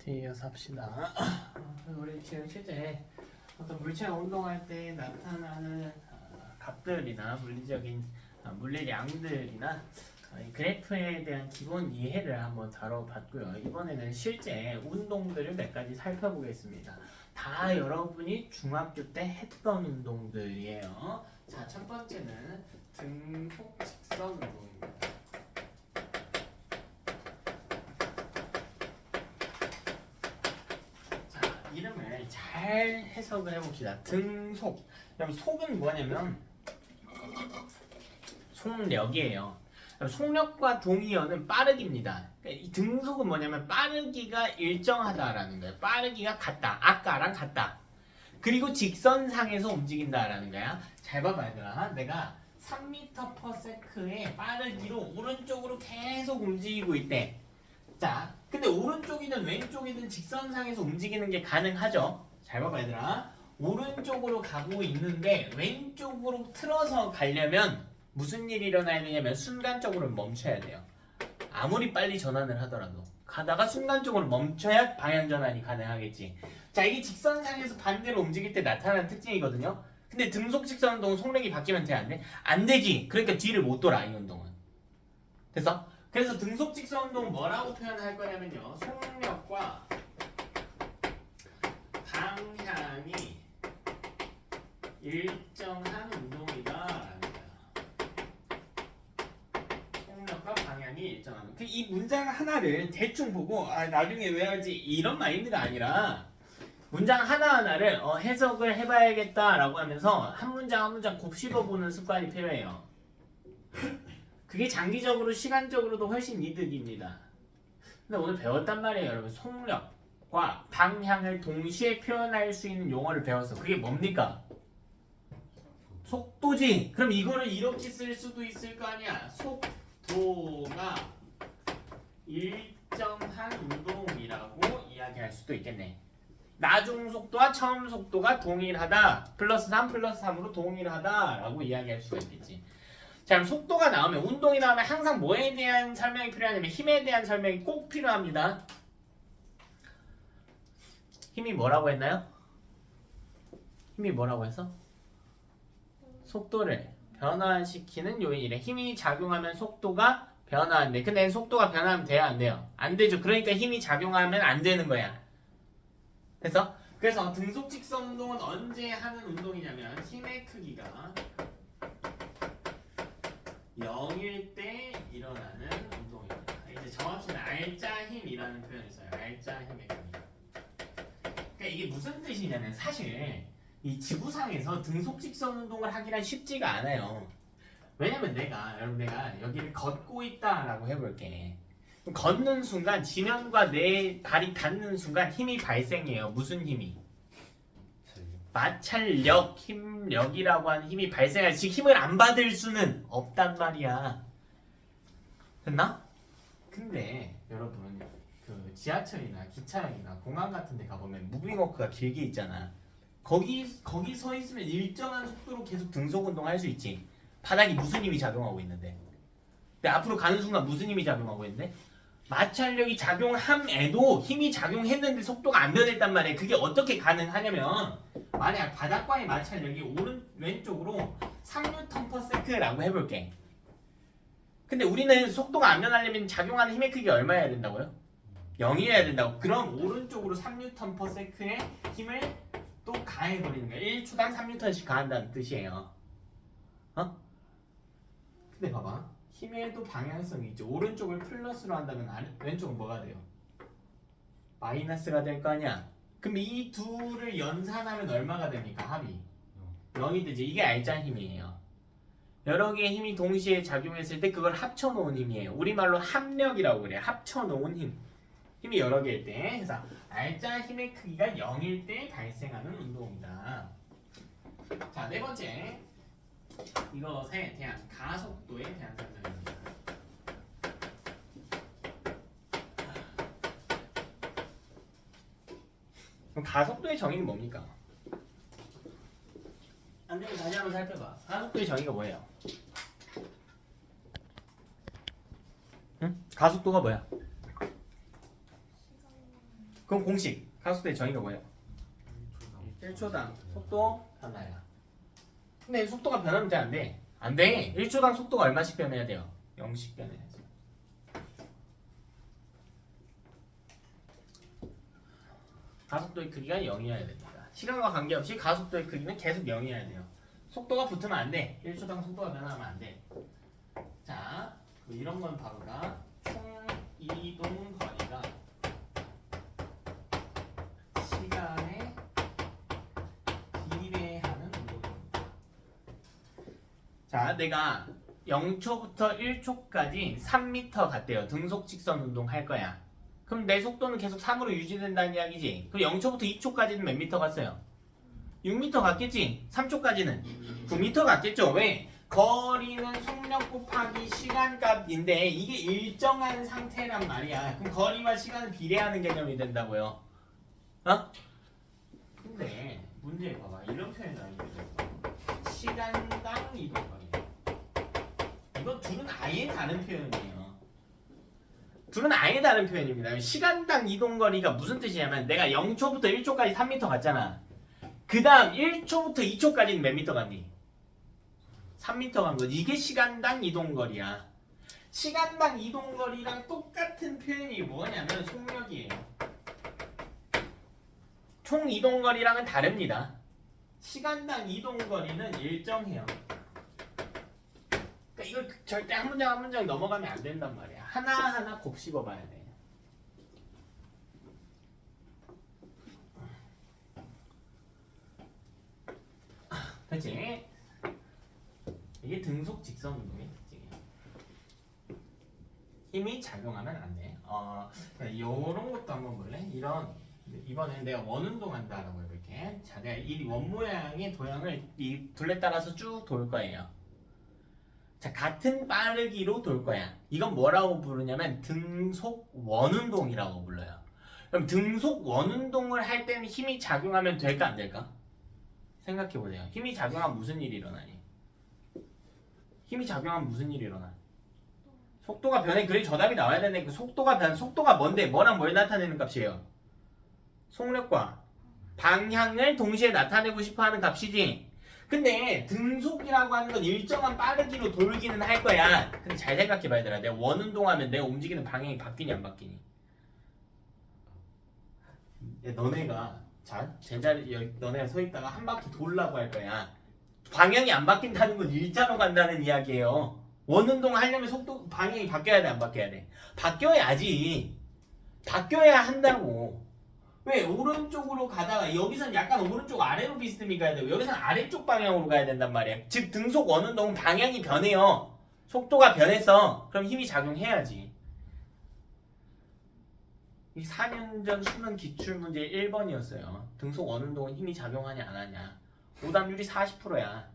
이어서 합시다. 우리 지금 실제 어떤 물체가 운동할 때 나타나는 값들이나 물리적인 물리량들이나 이 그래프에 대한 기본 이해를 한번 다뤄봤고요. 이번에는 실제 운동들을 몇 가지 살펴보겠습니다. 다 여러분이 중학교 때 했던 운동들이에요. 자, 첫 번째는 등속 직선 운동입니다. 이름을 잘 해석을 해봅시다. 등속. 그럼 속은 뭐냐면 속력이에요. 속력과 동의어는 빠르기입니다. 그러니까 이 등속은 뭐냐면 빠르기가 일정하다라는 거예요. 빠르기가 같다. 아까랑 같다. 그리고 직선상에서 움직인다라는 거야. 잘 봐봐 얘들아. 내가 3m/s의 빠르기로 오른쪽으로 계속 움직이고 있대. 자, 근데 오른쪽이든 왼쪽이든 직선상에서 움직이는 게 가능하죠. 잘 봐봐 얘들아. 오른쪽으로 가고 있는데 왼쪽으로 틀어서 가려면 무슨 일이 일어나야 되냐면 순간적으로 멈춰야 돼요. 아무리 빨리 전환을 하더라도 가다가 순간적으로 멈춰야 방향 전환이 가능하겠지. 자, 이게 직선상에서 반대로 움직일 때 나타나는 특징이거든요. 근데 등속 직선 운동은 속력이 바뀌면 돼, 안 돼? 안 되지. 그러니까 뒤를 못 돌아, 이 운동은. 됐어? 그래서 등속 직선 운동은 뭐라고 표현할 거냐면요. 속력과 방향이 일정한 운동이다. 속력과 방향이 일정한. 이 문장 하나를 대충 보고 나중에 외워야지 이런 마인드가 아니라 문장 하나하나를 해석을 해봐야겠다라고 하면서 한 문장 한 문장 곱씹어보는 습관이 필요해요. 그게 장기적으로 시간적으로도 훨씬 이득입니다. 근데 오늘 배웠단 말이에요, 여러분. 속력과 방향을 동시에 표현할 수 있는 용어를 배웠어. 그게 뭡니까? 속도지. 그럼 이거를 이렇게 쓸 수도 있을 거 아니야. 속도가 일정한 운동이라고 이야기할 수도 있겠네. 나중 속도와 처음 속도가 동일하다. 플러스 3 플러스 3으로 동일하다라고 이야기할 수가 있겠지. 자, 그럼 속도가 나오면, 운동이 나오면 항상 뭐에 대한 설명이 필요하냐면 힘에 대한 설명이 꼭 필요합니다. 힘이 뭐라고 했나요? 힘이 뭐라고 했어? 속도를 변화시키는 요인이래. 힘이 작용하면 속도가 변화한대. 근데 속도가 변하면 돼요, 안 돼요? 안 되죠. 그러니까 힘이 작용하면 안 되는 거야. 그래서 등속 직선 운동은 언제 하는 운동이냐면 힘의 크기가 0일 때 일어나는 운동입니다. 이제 정확히는 알짜 힘이라는 표현이 있어요. 알짜 힘의 크기. 그러니까 이게 무슨 뜻이냐면 사실 이 지구상에서 등속 직선 운동을 하기란 쉽지가 않아요. 왜냐면 내가 여기를 걷고 있다라고 해볼게. 걷는 순간 지면과 내 발이 닿는 순간 힘이 발생해요. 무슨 힘이? 마찰력, 힘력이라고 하는 힘이 발생할 즉 힘을 안 받을 수는 없단 말이야. 됐나? 근데 여러분 그 지하철이나 기차역이나 공항 같은 데 가보면 무빙워크가 길게 있잖아. 거기 서 있으면 일정한 속도로 계속 등속 운동할 수 있지. 바닥이 무슨 힘이 작용하고 있는데. 근데 앞으로 가는 순간 무슨 힘이 작용하고 있는데? 마찰력이 작용함에도 힘이 작용했는데 속도가 안 변했단 말이야. 그게 어떻게 가능하냐면 만약 바닥과의 마찰력이 왼쪽으로 3N/s라고 해볼게. 근데 우리는 속도가 안 변하려면 작용하는 힘의 크기가 얼마여야 된다고요? 0이어야 된다고. 그럼 오른쪽으로 3N/s의 힘을 또 가해버리는 거야. 1초당 3N씩 가한다는 뜻이에요. 근데 봐봐. 힘에도 방향성이 있죠. 오른쪽을 플러스로 한다면 왼쪽은 뭐가 돼요? 마이너스가 될 거 아니야. 그럼 이 둘을 연산하면 얼마가 됩니까? 합이 0이 되지. 이게 알짜 힘이에요. 여러 개의 힘이 동시에 작용했을 때 그걸 합쳐놓은 힘이에요. 우리말로 합력이라고 그래요. 합쳐놓은 힘. 힘이 여러 개일 때. 그래서 알짜 힘의 크기가 0일 때 발생하는 운동입니다. 자, 네 번째. 이것에 대한 가속도에 대한 설명입니다. 그럼 가속도의 정의는 뭡니까? 안되면 다시 한번 살펴봐. 가속도의 정의가 뭐예요? 응? 가속도가 뭐야? 그럼 공식 가속도의 정의가 뭐예요? 1초당 속도 변화야. 근데 속도가 변하면 돼, 안 돼? 안 돼. 1초당 속도가 얼마씩 변해야 돼요? 0씩 변해야지. 가속도의 크기가 0이어야 됩니다. 시간과 관계없이 가속도의 크기는 계속 0이어야 돼요. 속도가 붙으면 안 돼. 1초당 속도가 변하면 안 돼. 자, 이런 건 바로가 총 이동 거리가 시간에 비례하는 운동입니다. 자, 내가 0초부터 1초까지 3m 갔대요. 등속 직선 운동 할 거야. 그럼 내 속도는 계속 3으로 유지된다는 이야기지. 그럼 0초부터 2초까지는 몇 미터 갔어요? 6m 갔겠지? 3초까지는 9m 갔겠죠? 왜? 거리는 속력 곱하기 시간값인데 이게 일정한 상태란 말이야. 그럼 거리와 시간은 비례하는 개념이 된다고요. 어? 근데 문제 봐봐. 이런 표현이 나오게 시간당 이동거리. 이건 둘은 아예 다른 표현이에요. 둘은 아예 다른 표현입니다. 시간당 이동거리가 무슨 뜻이냐면 내가 0초부터 1초까지 3m 갔잖아. 그 다음 1초부터 2초까지는 몇 미터 갔니? 3m 간 거지. 이게 시간당 이동거리야. 시간당 이동거리랑 똑같은 표현이 뭐냐면 속력이에요. 총 이동거리랑은 다릅니다. 시간당 이동거리는 일정해요. 그러니까 이걸 절대 한 문장 한 문장 넘어가면 안 된단 말이야. 하나하나 곱씹어 봐야 돼. 그치? 이게 등속 직선 운동의 특징이야. 힘이 작용하면 안 돼. 요런 것도 한번 볼래? 이번엔 내가 원운동 한다라고 해볼게. 자, 내가 이 원 모양의 도형을 이 둘레 따라서 쭉 돌 거예요. 자, 같은 빠르기로 돌 거야. 이건 뭐라고 부르냐면 등속 원운동이라고 불러요. 그럼 등속 원운동을 할 때는 힘이 작용하면 될까 안 될까? 생각해보세요. 힘이 작용하면 무슨 일이 일어나니? 힘이 작용하면 무슨 일이 일어나? 속도가 변해. 그래 저답이 나와야 되는데 그 속도가 뭔데? 뭐랑 뭘 나타내는 값이에요? 속력과 방향을 동시에 나타내고 싶어하는 값이지. 근데 등속이라고 하는 건 일정한 빠르기로 돌기는 할 거야. 근데 잘 생각해봐 얘들아. 내가 원운동하면 내가 움직이는 방향이 바뀌니 안 바뀌니? 너네가 제자리 너네가 서 있다가 한 바퀴 돌라고 할 거야. 방향이 안 바뀐다는 건 일자로 간다는 이야기예요. 원운동 하려면 속도 방향이 바뀌어야 돼 안 바뀌어야 돼? 바뀌어야지. 바뀌어야 한다고. 왜? 오른쪽으로 가다가 여기선 약간 오른쪽 아래로 비스듬히 가야 되고 여기선 아래쪽 방향으로 가야 된단 말이야. 즉 등속 원운동은 방향이 변해요. 속도가 변해서 그럼 힘이 작용해야지. 이 4년 전 수능 기출문제 1번이었어요. 등속 원운동은 힘이 작용하냐 안 하냐. 오답률이 40%야.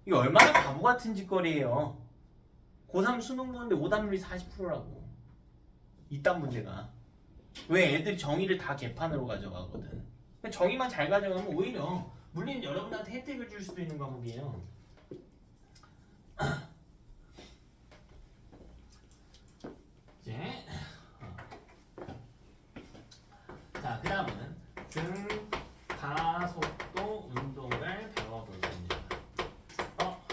이게 얼마나 바보 같은 짓거리예요. 고3 수능 보는데 오답률이 40%라고. 이딴 문제가. 왜? 애들이 정의를 다 개판으로 가져가거든. 정의만 잘 가져가면 오히려 물리는 여러분한테 혜택을 줄 수도 있는 과목이에요. 이제 자, 그 다음은 등가속도 운동을 배워볼 겁니다.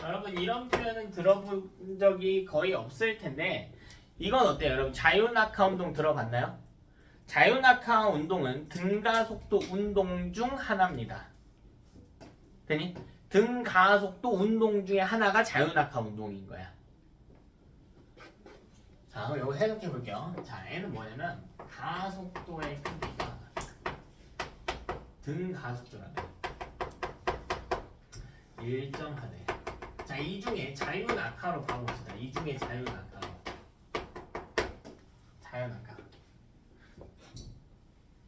여러분 이런 표현은 들어본 적이 거의 없을 텐데 이건 어때요? 여러분 자유낙하 운동 들어봤나요? 자유낙하 운동은 등가속도 운동 중 하나입니다. 되니? 등가속도 운동 중에 하나가 자유낙하 운동인 거야. 자, 그럼 이거 해석해 볼게요. 자, 얘는 뭐냐면 가속도의 크기가 등가속도란다. 일정하대. 자, 이 중에 자유낙하로 봐봅시다. 이 중에 자유낙하로. 자유낙하.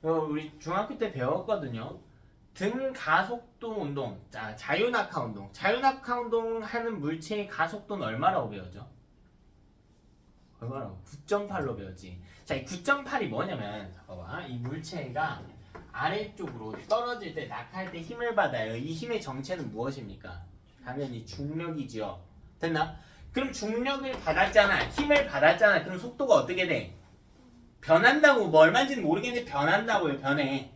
우리 중학교 때 배웠거든요. 등가속도 운동. 자, 자유낙하 운동. 자유낙하 운동 하는 물체의 가속도는 얼마라고 배웠죠? 얼마라고? 9.8로 배웠지. 자, 이 9.8이 뭐냐면 봐봐. 이 물체가 아래쪽으로 떨어질 때 낙하할 때 힘을 받아요. 이 힘의 정체는 무엇입니까? 당연히 중력이죠. 됐나? 그럼 중력을 받았잖아. 힘을 받았잖아. 그럼 속도가 어떻게 돼? 변한다고. 뭐 얼마인지는 모르겠는데 변한다고요. 변해.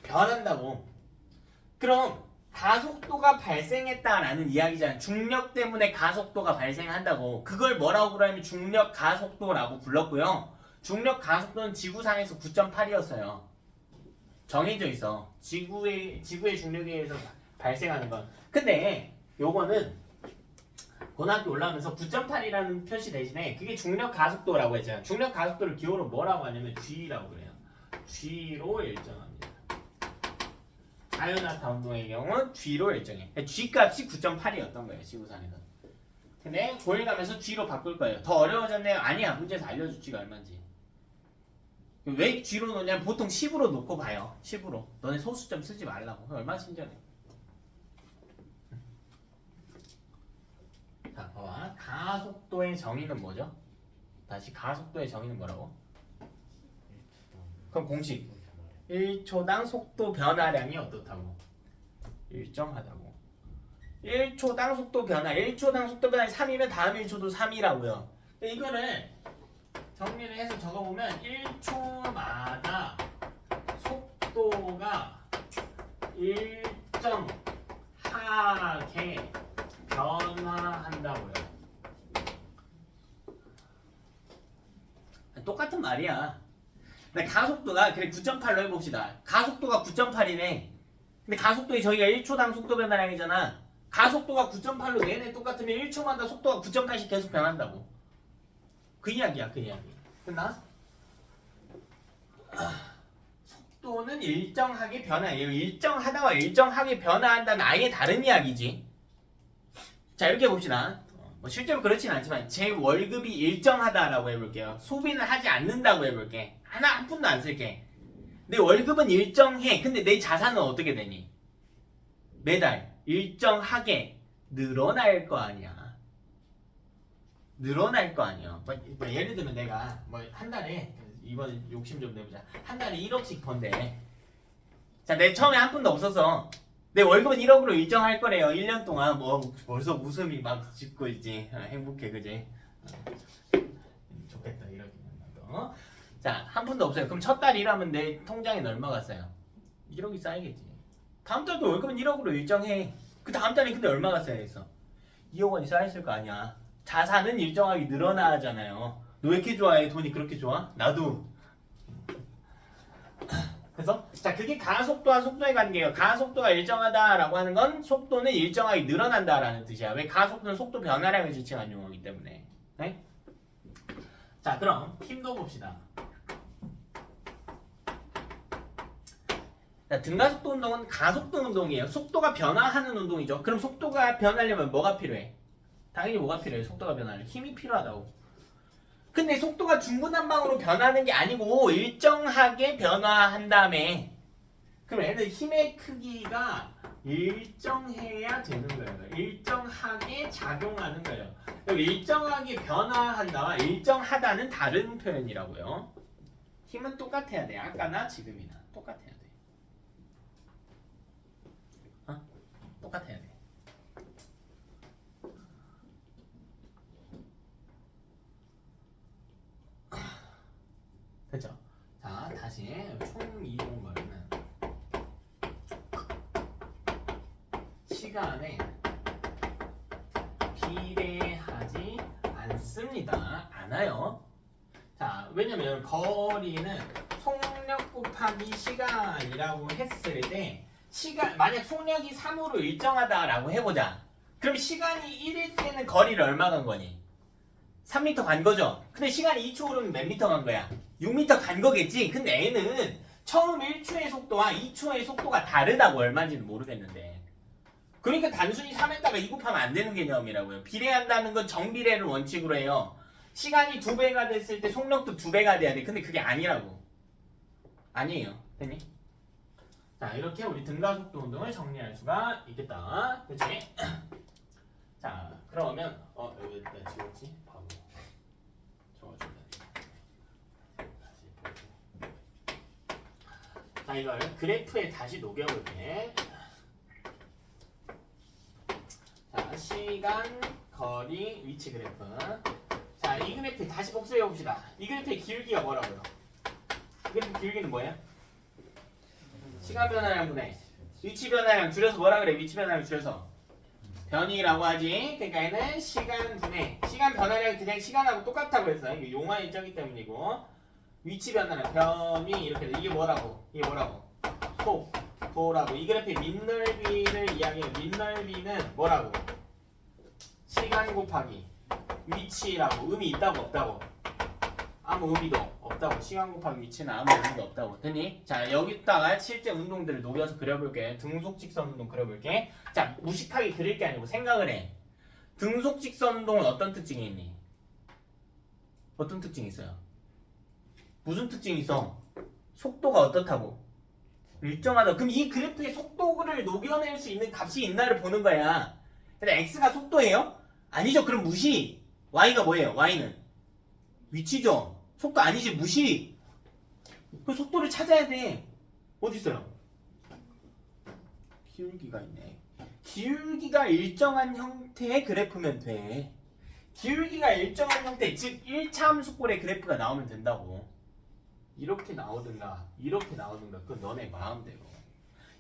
변한다고. 그럼 가속도가 발생했다라는 이야기잖아. 중력 때문에 가속도가 발생한다고. 그걸 뭐라고 부르냐면 중력 가속도라고 불렀고요. 중력 가속도는 지구상에서 9.8이었어요. 정해져 있어. 지구의 중력에 의해서 발생하는 건. 근데 요거는 고등학교 올라오면서 9.8이라는 표시 대신에 그게 중력 가속도라고 했잖아. 중력 가속도를 기호로 뭐라고 하냐면 G라고 그래요. G로 일정합니다. 자연화타 운동의 경우는 G로 일정해. G 값이 9.8이었던 거예요. 지구상에서. 근데 고1 가면서 G로 바꿀 거예요. 더 어려워졌네요. 아니야. 문제에서 알려줄 G가 얼마인지. 왜 G로 놓냐면 보통 10으로 놓고 봐요. 10으로. 너네 소수점 쓰지 말라고. 얼마나 친절해. 자, 봐봐. 가속도의 정의는 뭐죠? 다시 가속도의 정의는 뭐라고? 그럼 공식. 1초당 속도 변화량이 어떻다고? 일정하다고. 1초당 속도 변화. 1초당 속도 변화이 3이면 다음 1초도 3이라고요. 이거를 정리를 해서 적어보면 1초마다 속도가 일정하게 변화한다고요. 똑같은 말이야. 근데 가속도가 그래 9.8로 해봅시다. 가속도가 9.8이네. 근데 가속도의 저희가 1초당 속도 변화량이잖아. 가속도가 9.8로 내내 똑같으면 1초마다 속도가 9.8씩 계속 변한다고. 그 이야기야, 그 이야기. 끝나? 속도는 일정하게 변화해요. 일정하다와 일정하게 변화한다는 아예 다른 이야기지. 자, 이렇게 봅시다. 뭐 실제로 그렇진 않지만 제 월급이 일정하다라고 해볼게요. 소비는 하지 않는다고 해볼게. 한 푼도 안 쓸게. 내 월급은 일정해. 근데 내 자산은 어떻게 되니? 매달 일정하게 늘어날 거 아니야. 늘어날 거 아니야. 뭐 예를 들면 내가 뭐 한 달에 이번 욕심 좀 내보자. 한 달에 1억씩 번대. 자, 내 처음에 한 푼도 없어서 내 월급은 1억으로 일정할 거래요. 1년 동안. 뭐 벌써 웃음이 막 짓고 있지. 행복해, 그지? 좋겠다, 이러기는 나도. 자, 한 푼도 없어요. 그럼 첫 달 일하면 내 통장에 얼마가 쌓여? 1억이 쌓이겠지. 다음 달도 월급은 1억으로 일정해. 그 다음 달에 근데 얼마가 쌓여있어? 2억 원이 쌓여있을 거 아니야. 자산은 일정하게 늘어나잖아요. 너 왜 이렇게 좋아해? 돈이 그렇게 좋아? 나도. 그래서 자, 그게 가속도와 속도의 관계예요. 가속도가 일정하다라고 하는 건 속도는 일정하게 늘어난다라는 뜻이야. 왜? 가속도는 속도 변화량을 지칭한 용어이기 때문에. 네? 자, 그럼 힘도 봅시다. 자, 등가속도 운동은 가속도 운동이에요. 속도가 변화하는 운동이죠. 그럼 속도가 변하려면 뭐가 필요해? 당연히 뭐가 필요해? 속도가 변하려면 힘이 필요하다고. 근데 속도가 중구난방으로 변하는 게 아니고 일정하게 변화한 다음에, 그럼 얘는 힘의 크기가 일정해야 되는 거예요. 일정하게 작용하는 거예요. 그럼 일정하게 변화한다와 일정하다는 다른 표현이라고요. 힘은 똑같아야 돼. 아까나 지금이나 똑같아야 돼. 똑같아야 돼. 됐죠? 자, 다시 총 이동거리는 시간에 비례하지 않아요. 자, 왜냐면 거리는 속력 곱하기 시간이라고 했을 때 만약 속력이 3으로 일정하다라고 해보자. 그럼 시간이 1일 때는 거리를 얼마 간 거니? 3m 간 거죠? 근데 시간이 2초 오르면 몇 미터 간 거야? 6m 간 거겠지? 근데 얘는 처음 1초의 속도와 2초의 속도가 다르다고. 얼마인지는 모르겠는데. 그러니까 단순히 3에다가 2 곱하면 안 되는 개념이라고요. 비례한다는 건 정비례를 원칙으로 해요. 시간이 2배가 됐을 때 속력도 2배가 돼야 돼. 근데 그게 아니라고. 아니에요. 됐니? 자, 이렇게 우리 등가속도 운동을 정리할 수가 있겠다. 그치? 자, 그러면 여기 나 지웠지? 바보. 적어준다. 다시 보고. 자, 이걸 그래프에 다시 녹여볼게. 자, 시간, 거리, 위치 그래프. 자, 자, 이 그래프 다시 복습해 봅시다. 이 그래프의 기울기가 뭐라고요? 이 그래프 기울기는 뭐예요? 시간 변화량 분의 위치 변화량 줄여서 뭐라 그래? 위치 변화량 줄여서 변이라고 하지. 그러니까 얘는 시간 분의 시간 변화량 그냥 시간하고 똑같다고 했어요. 이게 용화 일정이기 때문이고 위치 변화량 변이 이렇게 돼. 이게 뭐라고? 이게 뭐라고? 도라고. 이 그래프의 밑넓이를 이야기해요. 밑넓이는 뭐라고? 시간 곱하기 위치라고. 의미 있다고 없다고? 아무 의미도 없다고. 시간 곱하기 위치는 아무 의미도 없다고. 됐니? 자, 여기다가 실제 운동들을 녹여서 그려볼게. 등속 직선 운동 그려볼게. 자, 무식하게 그릴 게 아니고 생각을 해. 등속 직선 운동은 어떤 특징이 있니? 어떤 특징이 있어요? 무슨 특징이 있어? 속도가 어떻다고? 일정하다. 그럼 이 그래프의 속도를 녹여낼 수 있는 값이 있나를 보는 거야. 근데 x가 속도예요? 아니죠. 그럼 무시. y가 뭐예요? y는 위치죠. 속도 아니지. 무시. 그 속도를 찾아야 돼. 어디 있어요? 기울기가 있네. 기울기가 일정한 형태의 그래프면 돼. 기울기가 일정한 형태, 즉 1차 함수꼴의 그래프가 나오면 된다고. 이렇게 나오든가 이렇게 나오든가 그건 너네 마음대로.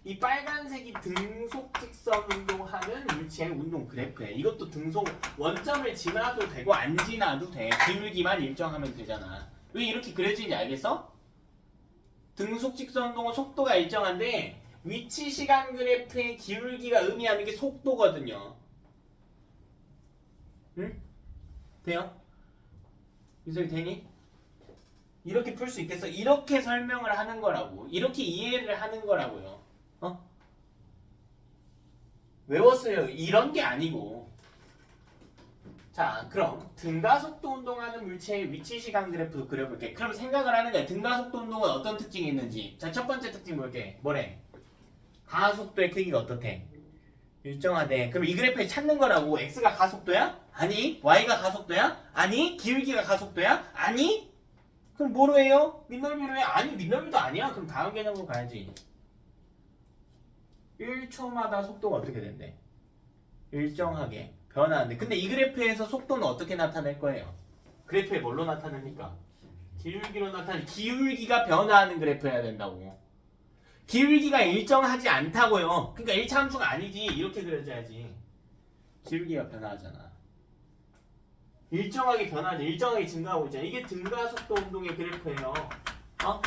이 빨간색이 등속 직선 운동하는 물체의 운동 그래프야. 이것도 등속 원점을 지나도 되고 안 지나도 돼. 기울기만 일정하면 되잖아. 왜 이렇게 그려지는지 알겠어? 등속 직선 운동은 속도가 일정한데 위치 시간 그래프의 기울기가 의미하는 게 속도거든요. 응? 돼요? 윤석이 되니? 이렇게 풀 수 있겠어? 이렇게 설명을 하는 거라고. 이렇게 이해를 하는 거라고요. 어? 외웠어요. 이런 게 아니고. 자, 그럼 등가속도 운동하는 물체의 위치 시간 그래프 그려볼게. 그럼 생각을 하는 거야. 등가속도 운동은 어떤 특징이 있는지. 자, 첫 번째 특징 볼게. 뭐래? 가속도의 크기가 어떻대? 일정하대. 그럼 이 그래프에 찾는 거라고. x가 가속도야? 아니. y가 가속도야? 아니. 기울기가 가속도야? 아니. 그럼 뭐로 해요? 밑넓이로 해? 아니, 밑넓이도 아니야. 그럼 다음 개념으로 가야지. 1초마다 속도가 어떻게 된대? 일정하게 변하는데. 근데 이 그래프에서 속도는 어떻게 나타낼 거예요? 그래프에 뭘로 나타냅니까? 기울기로 나타내. 기울기가 변화하는 그래프여야 된다고. 기울기가 일정하지 않다고요. 그러니까 1차 함수가 아니지. 이렇게 그려져야지. 기울기가 변화하잖아. 일정하게 변하지. 일정하게 증가하고 있잖아. 이게 등가속도 운동의 그래프예요. 어?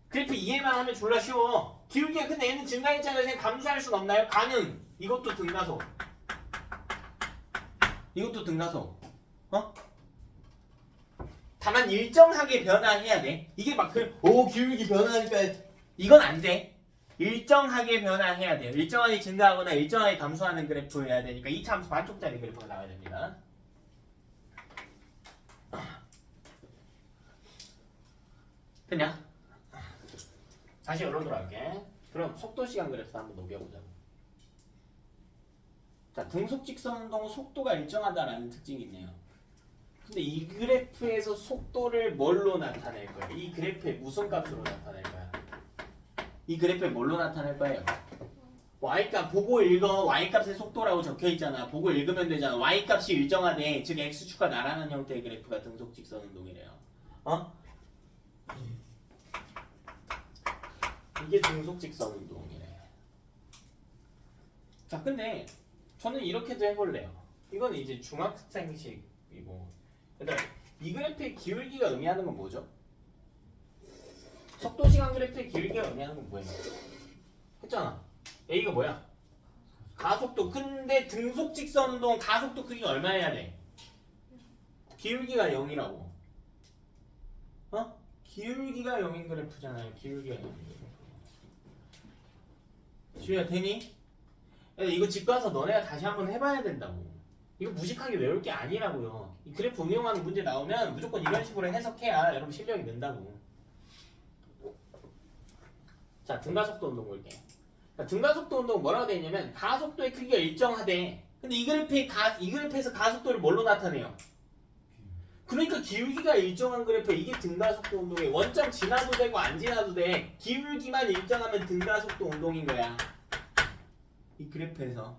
그래프 이해만 하면 졸라 쉬워. 기울기가 근데 얘는 증가했잖아요. 그냥 감소할 순 없나요? 가능. 이것도 등가속. 이것도 등가속. 어? 다만 일정하게 변화해야 돼. 이게 막 기울기 변화하니까 이건 안 돼. 일정하게 변화해야 돼요. 일정하게 증가하거나 일정하게 감소하는 그래프여야 되니까 2차 함수 반쪽짜리 그래프가 나와야 됩니다. 됐냐? 다시 열로 돌아갈게. 그럼 속도 시간 그래프 한번 녹여보자. 자, 등속 직선 운동은 속도가 일정하다라는 특징이 있네요. 근데 이 그래프에서 속도를 뭘로 나타낼 거야? 이 그래프의 무슨 값으로 나타낼 거야? 이 그래프에 뭘로 나타낼 거예요? y값 보고 읽어. y값의 속도라고 적혀 있잖아. 보고 읽으면 되잖아. y값이 일정하대. 즉 x축과 나란한 형태의 그래프가 등속 직선 운동이래요. 어? 이게 등속 직선 운동이래. 자, 근데 저는 이렇게도 해볼래요. 이건 이제 중학생식이고. 그다음 이 그래프의 기울기가 의미하는 건 뭐죠? 속도 시간 그래프의 기울기가 의미하는 건 뭐예요? 했잖아. A가 뭐야? 가속도. 근데 등속 직선 운동 가속도 크기가 얼마여야 돼? 기울기가 0이라고. 어? 기울기가 0인 그래프잖아요. 기울기가 0인 그래프. 지우야 되니? 이거 집 가서 너네가 다시 한번 해봐야 된다고. 이거 무식하게 외울 게 아니라고요. 이 그래프 응용하는 문제 나오면 무조건 이런 식으로 해석해야 여러분 실력이 는다고. 자, 등가속도 운동 볼게. 자, 등가속도 운동은 뭐라고 되어 있냐면 가속도의 크기가 일정하대. 근데 이 그래프에서 가속도를 뭘로 나타내요? 그러니까 기울기가 일정한 그래프. 이게 등가속도 운동이에요. 원점 지나도 되고 안 지나도 돼. 기울기만 일정하면 등가속도 운동인 거야. 이 그래프에서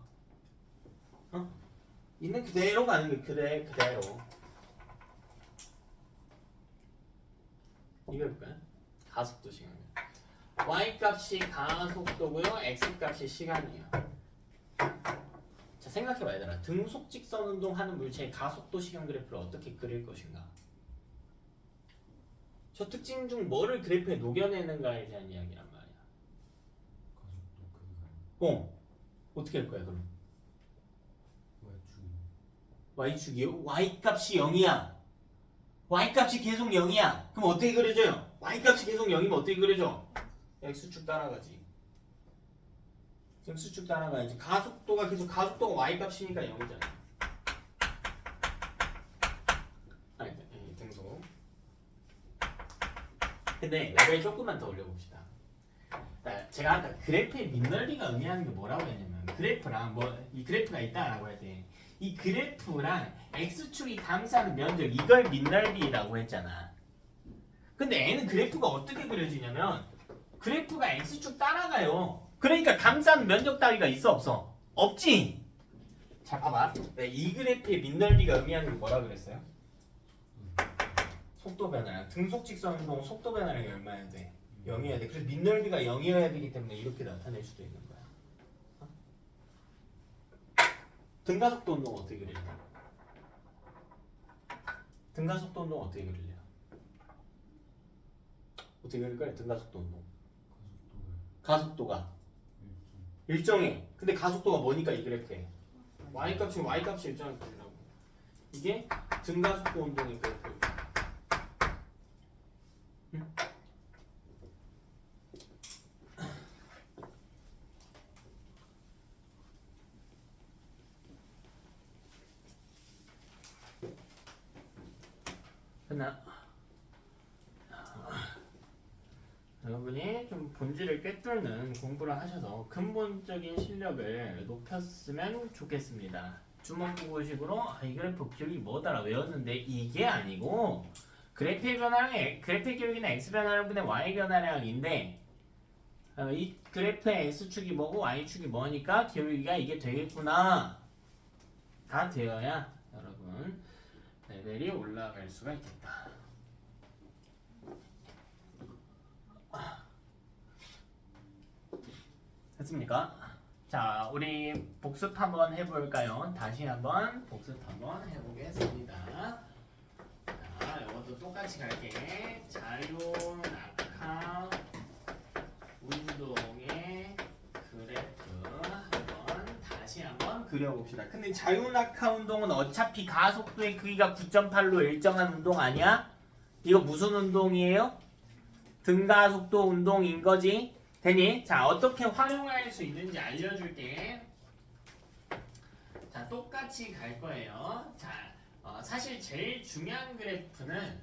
있는 그대로 가는 게 그대로. 이거 해볼까요? 가속도 시간. y 값이 가속도고요. x 값이 시간이에요. 자, 생각해봐 얘들아. 등속 직선 운동하는 물체의 가속도 시간 그래프를 어떻게 그릴 것인가? 저 특징 중 뭐를 그래프에 녹여내는가에 대한 이야기란 말이야. 가속도 어떻게 할 거야 그럼? Y축이 y축이요? y 값이 0이야. y 값이 계속 0이야. 그럼 어떻게 그려져요? y 값이 계속 0이면 어떻게 그려져? x축 따라가지. x축 따라가야지. 가속도가 계속 가속도가 y 값이니까 0이잖아. 아니, 등속. 근데 레벨 조금만 더 올려봅시다. 제가 아까 그래프의 밑넓이가 의미하는 게 뭐라고 했냐면 그래프랑 이 그래프가 있다라고 해야 돼. 이 그래프랑 x축이 감싸는 면적 이걸 밑넓이라고 했잖아. 근데 얘는 그래프가 어떻게 그려지냐면 그래프가 x축 따라가요. 그러니까 감싸는 면적 따위가 있어 없어? 없지. 자 봐봐. 이 그래프의 밑넓이가 의미하는 게 뭐라고 그랬어요? 속도 변화량. 등속 직선 운동 속도 변화량이 얼마여야 돼? 0이어야 돼. 그래서 밑넓이가 0이어야 되기 때문에 이렇게 나타낼 수도 있는 거야. 등가속도 운동 어떻게 그릴래? 등가속도 운동 어떻게 그릴래요? 어떻게 그릴 거야? 등가속도 운동. 가속도가 일정해. 근데 가속도가 뭐니까 이 그래프에 y 값이면 y 값이 일정하게 그리라고. 이게 등가속도 운동의 그래프. 응? 하나. 여러분이 좀 본질을 꿰뚫는 공부를 하셔서 근본적인 실력을 높였으면 좋겠습니다. 주먹구구식으로 이 그래프 기억이 뭐더라 외웠는데 이게 아니고 그래프의 변화량이 그래프의 기억이나 x 변화량분의 y 변화량인데 이 그래프의 x축이 뭐고 y축이 뭐니까 기울기가 이게 되겠구나 다 되어야 여러분 레벨이 올라갈 수가 있겠다. 됐습니까? 자, 우리 복습 한번 해볼까요? 다시 한번 복습 한번 해보겠습니다. 자, 이것도 똑같이 갈게. 자유 낙하 운동의 그래프 한번 다시 한번 그려봅시다. 근데 자유 낙하 운동은 어차피 가속도의 크기가 9.8로 일정한 운동 아니야? 이거 무슨 운동이에요? 등가속도 운동인 거지? 되니? 자, 어떻게 활용할 수 있는지 알려줄게. 자, 똑같이 갈 거예요. 자, 사실 제일 중요한 그래프는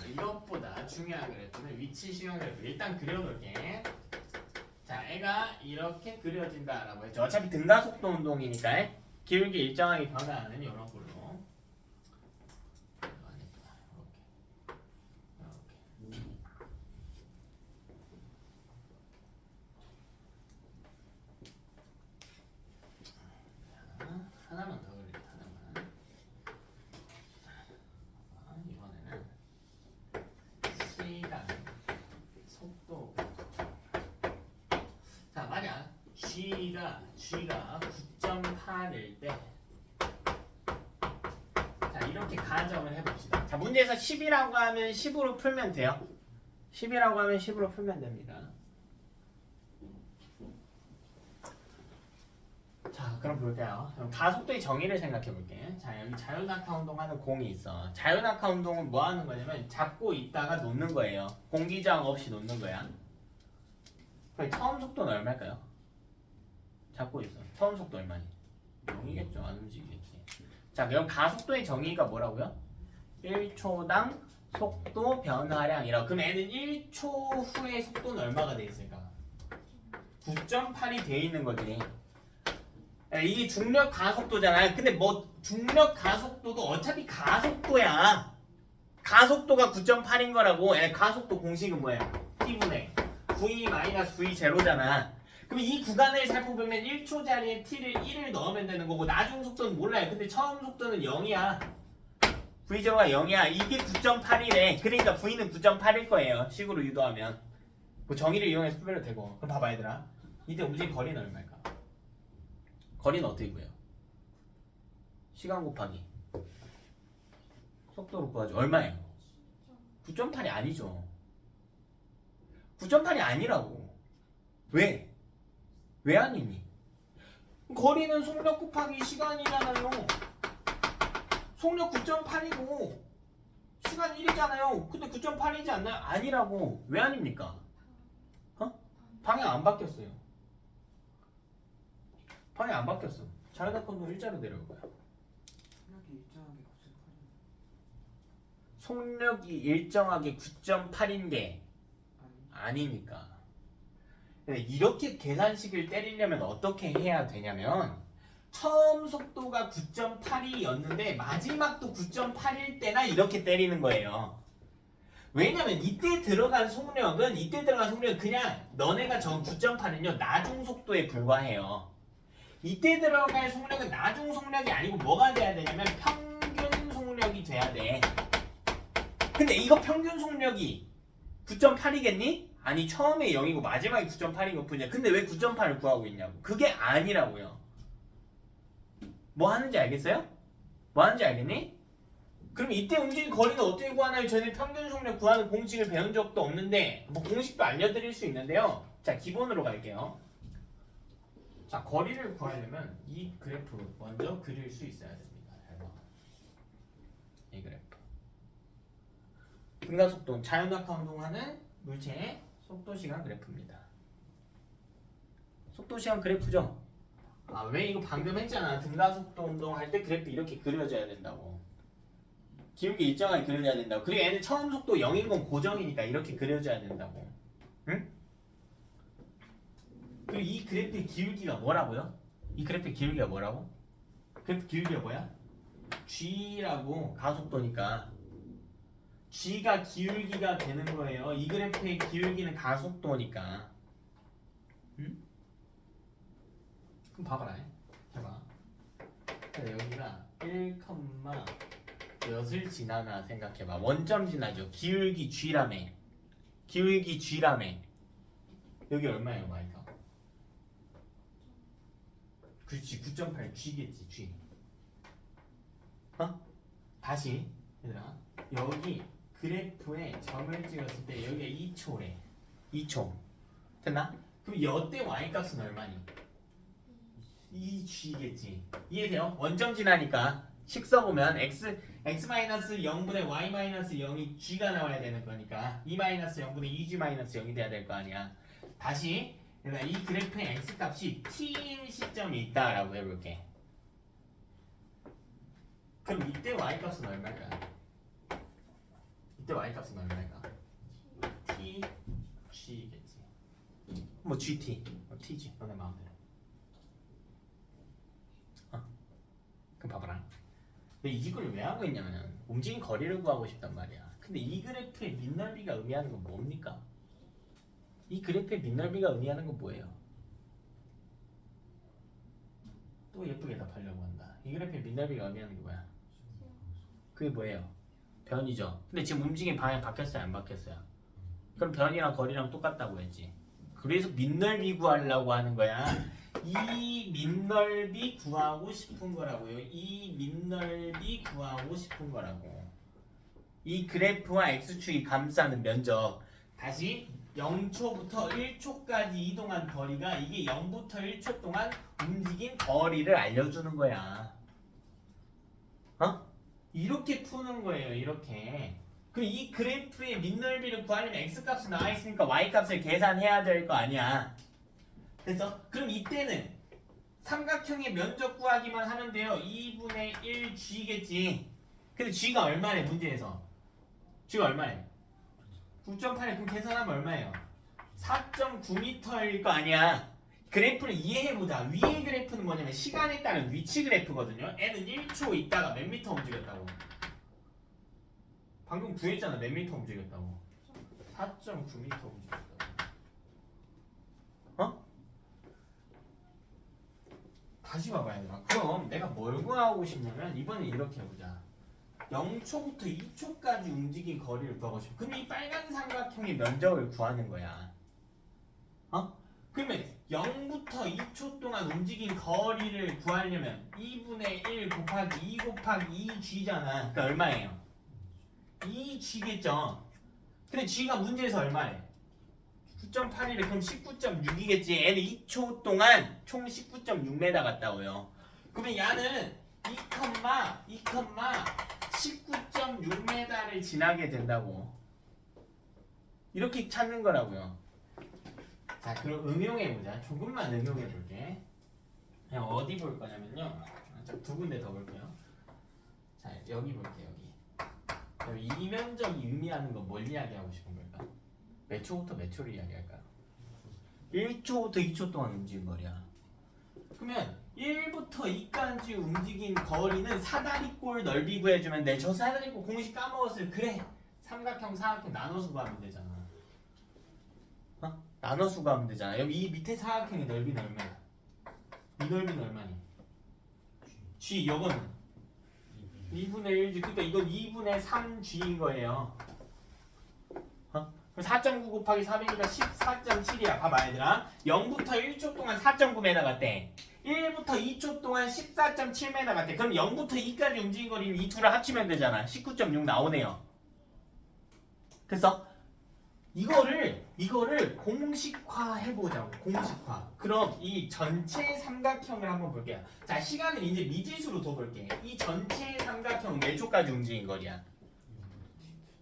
이것보다 중요한 그래프는 위치 시간 그래프. 일단 그려볼게. 자, 애가 이렇게 그려진다라고 했죠. 어차피 등가속도 운동이니까 기울기 일정하게 변화하는 이런 걸로. 하나만 더 그릴게. 하나만. 이번에는 시간, 속도. 자, 만약 G가 9.8일 때, 자 이렇게 가정을 해봅시다. 자, 문제에서 10이라고 하면 10으로 풀면 돼요. 10이라고 하면 10으로 풀면 됩니다. 자, 그럼 볼게요. 그럼 가속도의 정의를 생각해 볼게. 자, 여기 자유낙하 운동하는 공이 있어. 자유낙하 운동은 뭐 하는 거냐면 잡고 있다가 놓는 거예요. 공기저항 없이 놓는 거야. 그럼 처음 속도는 얼마일까요? 잡고 있어. 처음 속도 얼마니? 0이겠죠. 안 움직이겠지. 자, 그럼 가속도의 정의가 뭐라고요? 1초당 속도 변화량이라고. 그럼 얘는 1초 후의 속도는 얼마가 돼 있을까? 9.8이 돼 있는 거지. 이게 중력 가속도잖아요. 근데 뭐 중력 가속도도 어차피 가속도야. 가속도가 9.8인 거라고. 가속도 공식은 뭐예요? T분의 V-V 제로잖아. 그럼 이 구간을 살펴보면 1초 자리에 T를 1을 넣으면 되는 거고 나중 속도는 몰라요. 근데 처음 속도는 0이야. V0가 0이야. 이게 9.8이래. 그러니까 V는 9.8일 거예요. 식으로 유도하면. 그 정의를 이용해서 풀어도 되고. 그럼 봐봐 얘들아. 이때 움직임 거리는 얼마일까? 거리는 어떻게 구해요? 시간 곱하기 속도로 구하죠. 얼마예요? 9.8이 아니죠. 9.8이 아니라고. 왜? 왜 아니니? 거리는 속력 곱하기 시간이잖아요. 속력 9.8이고 시간 1이잖아요. 근데 9.8이지 않나요? 아니라고. 왜 아닙니까? 방향 안 바뀌었어요. 방향 안 바뀌었어. 자유낙원도 일자로 내려올 거야. 속력이 일정하게 9.8인 게 아니니까. 근데 이렇게 계산식을 때리려면 어떻게 해야 되냐면 처음 속도가 9.8이었는데 마지막도 9.8일 때나 이렇게 때리는 거예요. 왜냐면 이때 들어간 속력은 그냥 너네가 적은 9.8은요 나중 속도에 불과해요. 이때 들어갈 속력은 나중 속력이 아니고 뭐가 돼야 되냐면 평균 속력이 돼야 돼. 근데 이거 평균 속력이 9.8이겠니? 아니 처음에 0이고 마지막에 9.8인 것 뿐이야. 근데 왜 9.8을 구하고 있냐고. 그게 아니라고요. 뭐 하는지 알겠어요? 뭐 하는지 알겠니? 그럼 이때 움직인 거리는 어떻게 구하나요? 저희는 평균 속력 구하는 공식을 배운 적도 없는데 뭐 공식도 알려드릴 수 있는데요. 자 기본으로 갈게요. 자 거리를 구하려면 이 그래프 먼저 그릴 수 있어야 됩니다. 잘 봐. 이 그래프. 등가속도 자연낙하 운동하는 물체의 속도시간 그래프입니다. 속도시간 그래프죠? 아 왜 이거 방금 했잖아. 등가속도 운동할 때 그래프 이렇게 그려져야 된다고. 기울기 일정하게 그려져야 된다고. 그리고 얘는 처음 속도 0인 건 고정이니까 이렇게 그려져야 된다고. 응? 그리고 이 그래프의 기울기가 뭐라고요? 이 그래프의 기울기가 뭐라고? 그래프 기울기가 뭐야? G라고 가속도니까 G가 기울기가 되는 거예요. 이 그래프의 기울기는 가속도니까. 응? 그럼 봐봐라. 해봐. 여기가 1, 몇을 지나나 생각해봐. 원점 지나죠. 기울기 G라며. 기울기 G라며. 여기 얼마예요, 마이가? 그렇지, 9.8 G겠지, G. 다시, 얘들아. 여기 그래프에 점을 찍었을 때 여기가 2초래. 2초. 됐나? 그럼 여때 Y값은 얼마니? 2G겠지. 이해돼요? 원점 지나니까 식 써보면 x-0분의 y-0이 G가 나와야 되는 거니까 2-0분의 2G-0이 돼야 될 거 아니야. 다시 이 그래프의 x값이 t인 시점이 있다라고 해볼게. 그럼 이때 y값은 얼마일까? 이때 y값은 얼마일까? t, g겠지. 뭐 gt, tg, 너네 마음대로. 그럼 봐봐라. 근데 이 식을 왜 하고 있냐면 움직임 거리를 구하고 싶단 말이야. 근데 이 그래프의 밑넓이가 의미하는 건 뭡니까? 이 그래프의 밑넓이가 의미하는 건 뭐예요? 또 예쁘게 답하려고 한다. 이 그래프의 밑넓이가 의미하는 게 뭐야? 그게 뭐예요? 변이죠. 근데 지금 움직임 방향 바뀌었어요? 안 바뀌었어요? 그럼 변이랑 거리랑 똑같다고 했지. 그래서 밑넓이 구하려고 하는 거야. 이 밑넓이 구하고 싶은 거라고요. 이 밑넓이 구하고 싶은 거라고. 이 그래프와 x축이 감싸는 면적. 다시 0초부터 1초까지 이동한 거리가 이게 0부터 1초 동안 움직인 거리를 알려주는 거야. 이렇게 푸는 거예요. 이렇게. 그럼 이 그래프의 밑넓이를 구하려면 x값이 나와 있으니까 y값을 계산해야 될 거 아니야. 그래서 그럼 이때는 삼각형의 면적 구하기만 하면 돼요. 2분의 1g겠지. 근데 g가 얼마래 문제에서? g가 얼마래? 9.8에 그럼 계산하면 얼마예요? 4.9m일 거 아니야. 그래프를 이해해보자. 위의 그래프는 뭐냐면 시간에 따른 위치 그래프거든요. 얘는 1초 있다가 몇 미터 움직였다고. 방금 구했잖아. 몇 미터 움직였다고. 4.9m 움직였다고. 다시 봐봐야 돼. 그럼 내가 뭘 구하고 싶냐면 이번엔 이렇게 해보자. 0초부터 2초까지 움직인 거리를 구하고 싶어. 그럼 이 빨간 삼각형의 면적을 구하는 거야. 그러면 0부터 2초 동안 움직인 거리를 구하려면 2분의 1 곱하기 2 곱하기 2g잖아. 그러니까 얼마예요? 2g겠죠. 근데 g가 문제에서 얼마래? 9.8이래. 그럼 19.6이겠지. 얘는 2초 동안 총 19.6m 갔다고요. 그러면 얘는 19.6m를 지나게 된다고. 이렇게 찾는 거라고요. 자, 그럼 응용해보자. 조금만 응용해볼게. 그냥 어디 볼 거냐면요. 두 군데 더 볼게요. 자, 여기 볼게요. 여기. 이 면적이 의미하는 건 뭘 이야기하고 싶은 걸까? 몇 초부터 몇 초를 이야기할까요? 1초부터 2초 동안 움직인 거리야. 그러면 1부터 2까지 움직인 거리는 사다리꼴 넓이 구해주면 돼. 저 사다리꼴 공식 까먹었어요. 그래. 삼각형, 사각형 나눠서 구하면 되잖아. 나눠서 구하면 되잖아. 여기 이 밑에 사각형의 넓이는 얼마야? 이 넓이는 얼마니? G, 이거는 2분의 1G. 그러니까 이건 2분의 3G인 거예요. 그럼 4.9 곱하기 400이니까 14.7이야. 봐봐 얘들아. 0부터 1초 동안 4.9m 갔대. 1부터 2초 동안 14.7m 갔대. 그럼 0부터 2까지 움직인 거리는 이 둘을 합치면 되잖아. 19.6 나오네요. 그래서 이거를 공식화 해보자고. 공식화. 그럼 이 전체 삼각형을 한번 볼게요. 자, 시간을 이제 미지수로 둬볼게. 이 전체 삼각형 몇 초까지 움직인 거리야?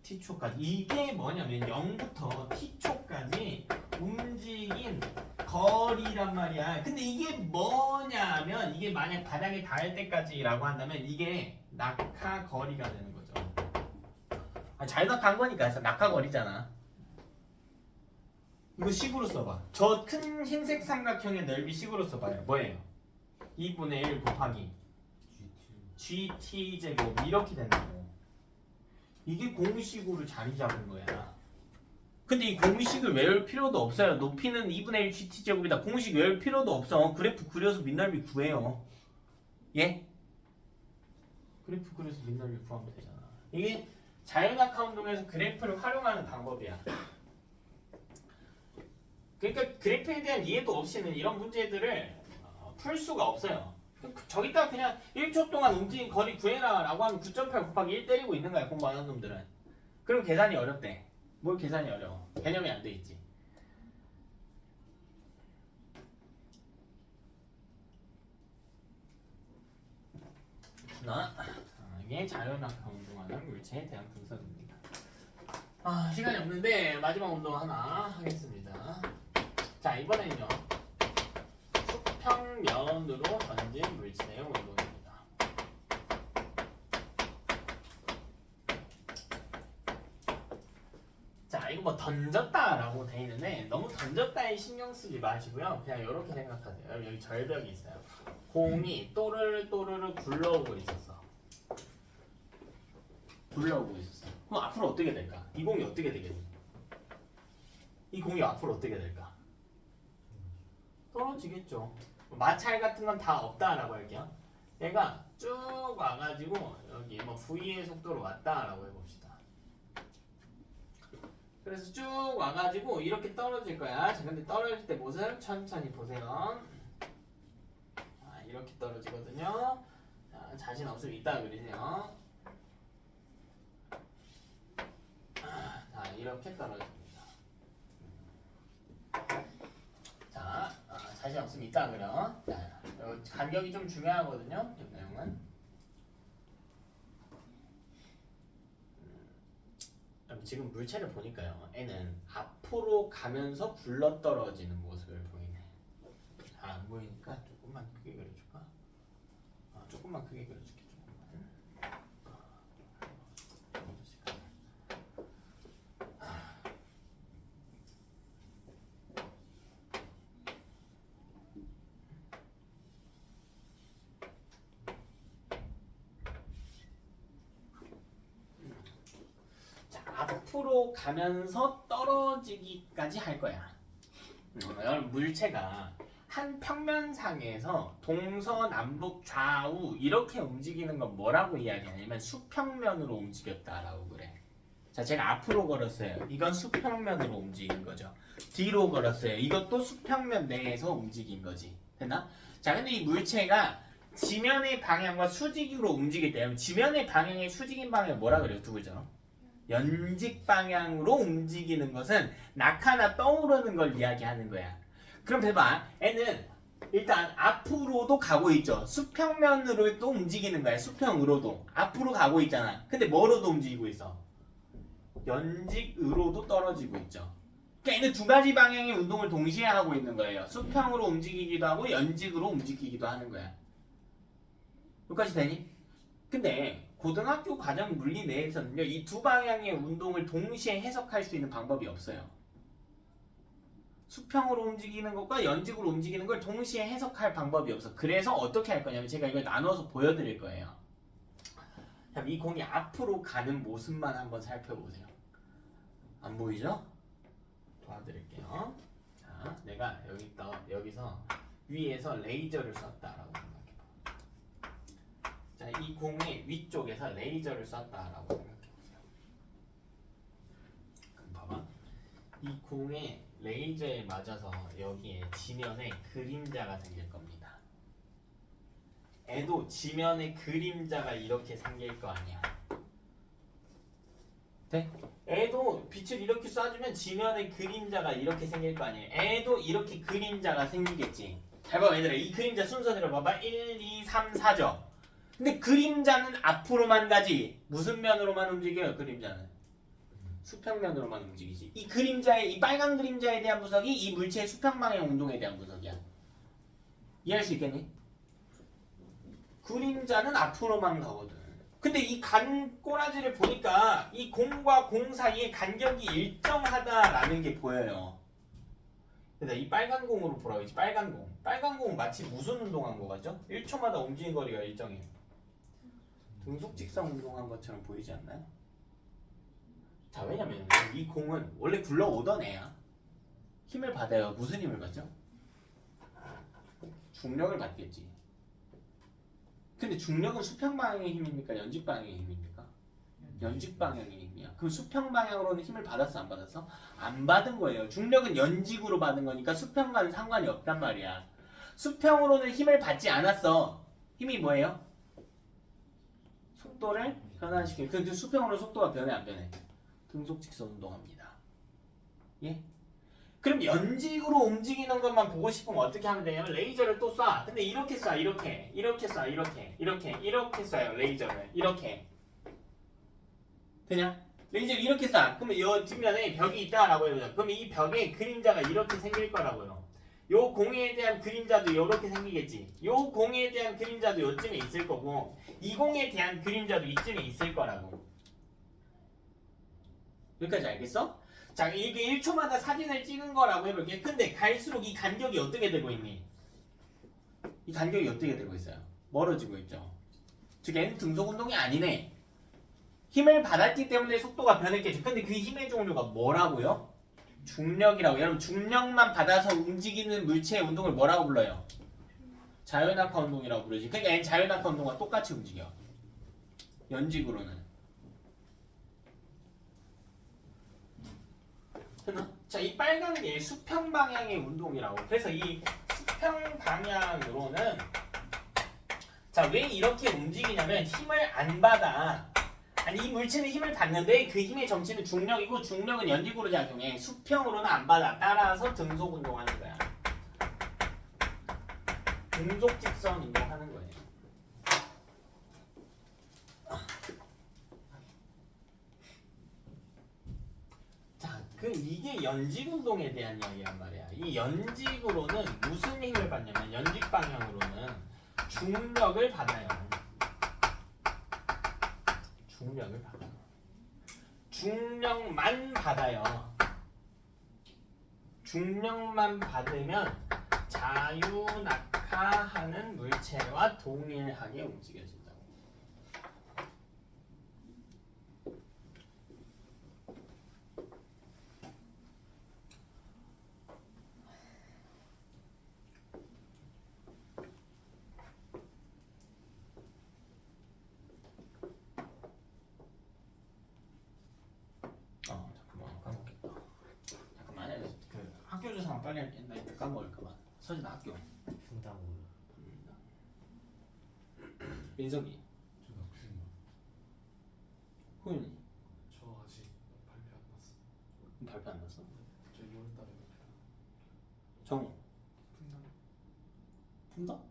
t초까지. 이게 뭐냐면 0부터 t초까지 움직인 거리란 말이야. 근데 이게 뭐냐면 이게 만약 바닥에 닿을 때까지라고 한다면 이게 낙하 거리가 되는 거죠. 잘 낙하한 거니까 낙하 거리잖아. 이거 식으로 써봐. 저 큰 흰색 삼각형의 넓이 식으로 써봐요. 뭐예요? 2분의 1 곱하기 GT 제곱 이렇게 된다고. 이게 공식으로 자리 잡은 거야. 근데 이 공식을 외울 필요도 없어요. 높이는 2분의 1 GT제곱이다. 공식 외울 필요도 없어. 그래프 그려서 밑넓이 구해요. 예? 그래프 그려서 밑넓이 구하면 되잖아. 이게 자연낙하 운동에서 그래프를 활용하는 방법이야. 그러니까 그래프에 대한 이해도 없이는 이런 문제들을 풀 수가 없어요. 저기다가 그냥 1초 동안 움직인 거리 구해라 라고 하면 9.8 곱하기 1 때리고 있는 거야. 공부 안 하는 놈들은. 그럼 계산이 어렵대. 뭘 계산이 어려워? 개념이 안 돼 있지. 이게 자연낙하 운동하는 물체에 대한 분석입니다. 시간이 없는데 마지막 운동 하나 하겠습니다. 자, 이번에는요. 수평면으로 던진 물체의 운동입니다. 자, 이거 뭐 던졌다라고 돼 있는데 너무 던졌다에 신경 쓰지 마시고요. 그냥 이렇게 생각하세요. 여기 절벽이 있어요. 공이 또르르 굴러오고 있었어. 그럼 앞으로 어떻게 될까? 이 공이 어떻게 되겠니? 이 공이 앞으로 어떻게 될까? 떨어지겠죠. 마찰 같은 건 다 없다라고 할게요. 얘가 쭉 와가지고 여기 뭐 V의 속도로 왔다라고 해봅시다. 그래서 쭉 와가지고 이렇게 떨어질 거야. 자, 근데 떨어질 때 모습 천천히 보세요. 이렇게 떨어지거든요. 자, 자신 없으면 이따 그리세요. 자, 이렇게 떨어집니다. 자, 자신 없으면 이따 그려. 자, 간격이 좀 중요하거든요. 이 내용은. 지금 물체를 보니까요. 애는 앞으로 가면서 굴러 떨어지는 모습을 보이네. 잘 안 보이니까 조금만 크게 그려줄까? 조금만 크게 그려줄게. 앞으로 가면서 떨어지기까지 할 거야. 물체가 한 평면상에서 동서남북 좌우 이렇게 움직이는 건 뭐라고 이야기하냐면 수평면으로 움직였다라고 그래. 자, 제가 앞으로 걸었어요. 이건 수평면으로 움직인 거죠. 뒤로 걸었어요. 이것도 수평면 내에서 움직인 거지. 됐나? 자, 근데 이 물체가 지면의 방향과 수직으로 움직일 때, 지면의 방향의 수직인 방향을 뭐라 그래요? 두 글자. 연직 방향으로 움직이는 것은 낙하나 떠오르는 걸 이야기하는 거야. 그럼 봐봐. 애는 일단 앞으로도 가고 있죠. 수평면으로 또 움직이는 거야. 수평으로도. 앞으로 가고 있잖아. 근데 뭐로도 움직이고 있어? 연직으로도 떨어지고 있죠. 그러니까 얘는 두 가지 방향의 운동을 동시에 하고 있는 거예요. 수평으로 움직이기도 하고 연직으로 움직이기도 하는 거야. 여기까지 되니? 근데 고등학교 과정 물리 내에서는요, 이 두 방향의 운동을 동시에 해석할 수 있는 방법이 없어요. 수평으로 움직이는 것과 연직으로 움직이는 걸 동시에 해석할 방법이 없어. 그래서 어떻게 할 거냐면 제가 이걸 나눠서 보여드릴 거예요. 그럼 이 공이 앞으로 가는 모습만 한번 살펴보세요. 안 보이죠? 도와드릴게요. 자, 내가 여기서 위에서 레이저를 쐈다라고 생각해봐. 자, 이 공의 위쪽에서 레이저를 쐈다라고 생각해보세요. 그럼 봐봐. 이 공의 레이저에 맞아서 여기에 지면에 그림자가 생길 겁니다. 애도 지면에 그림자가 이렇게 생길 거 아니야. 네? 애도 빛을 이렇게 쏴주면 지면에 그림자가 이렇게 생길 거 아니에요. 애도 이렇게 그림자가 생기겠지. 잘 봐, 얘들아. 이 그림자 순서대로 봐봐. 1, 2, 3, 4죠. 근데 그림자는 앞으로만 가지. 무슨 면으로만 움직여요, 그림자는? 수평면으로만 움직이지. 이 그림자의, 이 빨간 그림자에 대한 분석이 이 물체의 수평 방향 운동에 대한 분석이야. 이해할 수 있겠니? 그림자는 앞으로만 가거든. 근데 이 간 꼬라지를 보니까 이 공과 공 사이의 간격이 일정하다라는 게 보여요. 그래서 이 빨간 공으로 보라고 했지. 빨간 공. 빨간 공은 마치 무슨 운동한 거 같죠? 1초마다 움직이는 거리가 일정해요. 등속 직선 운동한 것처럼 보이지 않나요? 자, 왜냐면 이 공은 원래 굴러오던 애야. 힘을 받아요. 무슨 힘을 받죠? 중력을 받겠지. 근데 중력은 수평 방향의 힘입니까? 연직 방향의 힘입니까? 연직 방향의 힘이야. 그럼 수평 방향으로는 힘을 받았어, 안 받았어? 안 받은 거예요. 중력은 연직으로 받은 거니까 수평과는 상관이 없단 말이야. 수평으로는 힘을 받지 않았어. 힘이 뭐예요? 속도를 변환시키는. 근데 수평으로 속도가 변해, 안 변해? 등속 직선 운동합니다. 예? 그럼 연직으로 움직이는 것만 보고 싶으면 어떻게 하면 되냐면 레이저를 또 쏴. 근데 이렇게 쏴. 이렇게 쏴. 이렇게 쏴요. 레이저를 이렇게. 되냐? 레이저를 이렇게 쏴. 그러면 이 뒷면에 벽이 있다라고 해보자. 그럼 이 벽에 그림자가 이렇게 생길 거라고요. 요 공에 대한 그림자도 이렇게 생기겠지. 요 공에 대한 그림자도 요쯤에 있을 거고 이 공에 대한 그림자도 이쯤에 있을 거라고. 여기까지 알겠어? 자, 이게 1초마다 사진을 찍은 거라고 해볼게. 근데 갈수록 이 간격이 어떻게 되고 있니? 이 간격이 어떻게 되고 있어요? 멀어지고 있죠. 즉 얘는 등속 운동이 아니네. 힘을 받았기 때문에 속도가 변했겠죠. 근데 그 힘의 종류가 뭐라고요? 중력이라고. 여러분 중력만 받아서 움직이는 물체의 운동을 뭐라고 불러요? 자유낙하 운동이라고 부르지. 그러니까 얘는 자유낙하 운동과 똑같이 움직여. 연직으로는. 자, 이 빨간 게 수평 방향의 운동이라고. 그래서 이 수평 방향으로는 자, 왜 이렇게 움직이냐면 힘을 안 받아. 아니, 이 물체는 힘을 받는데 그 힘의 정체는 중력이고 중력은 연직으로 작용해. 수평으로는 안 받아. 따라서 등속 운동하는 거야. 등속 직선 운동하는 거예요. 이게 연직 운동에 대한 이야기란 말이야. 이 연직으로는 무슨 힘을 받냐면 연직 방향으로는 중력을 받아요. 중력을 받아요. 중력만 받아요. 중력만 받으면 자유낙하하는 물체와 동일하게 움직여진다고. 설명 빨리 할게. 나 이따 까먹을까봐. 서진아 학교. 분당 민석이. 저 학생만 호윤이. 저 아직 발표 안 났어. 발표 안 났어? 저 2월달에 발표. 정우. 분당 풍덕?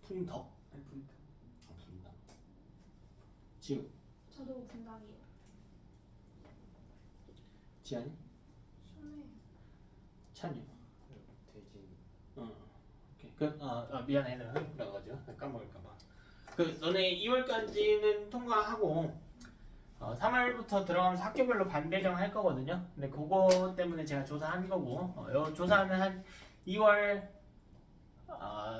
풍덕? 아니 분당. 아, 풍덕. 지우. 저도 분당이에요. 지안이. 손에 찬유. 대진 어. 오케이. 미안해. 내가 흑불나가지고 까먹을까봐. 너네 2월까지는 통과하고 3월부터 들어가면서 학교별로 반배정 할 거거든요. 근데 그거 때문에 제가 조사한 거고 요 조사는 한 2월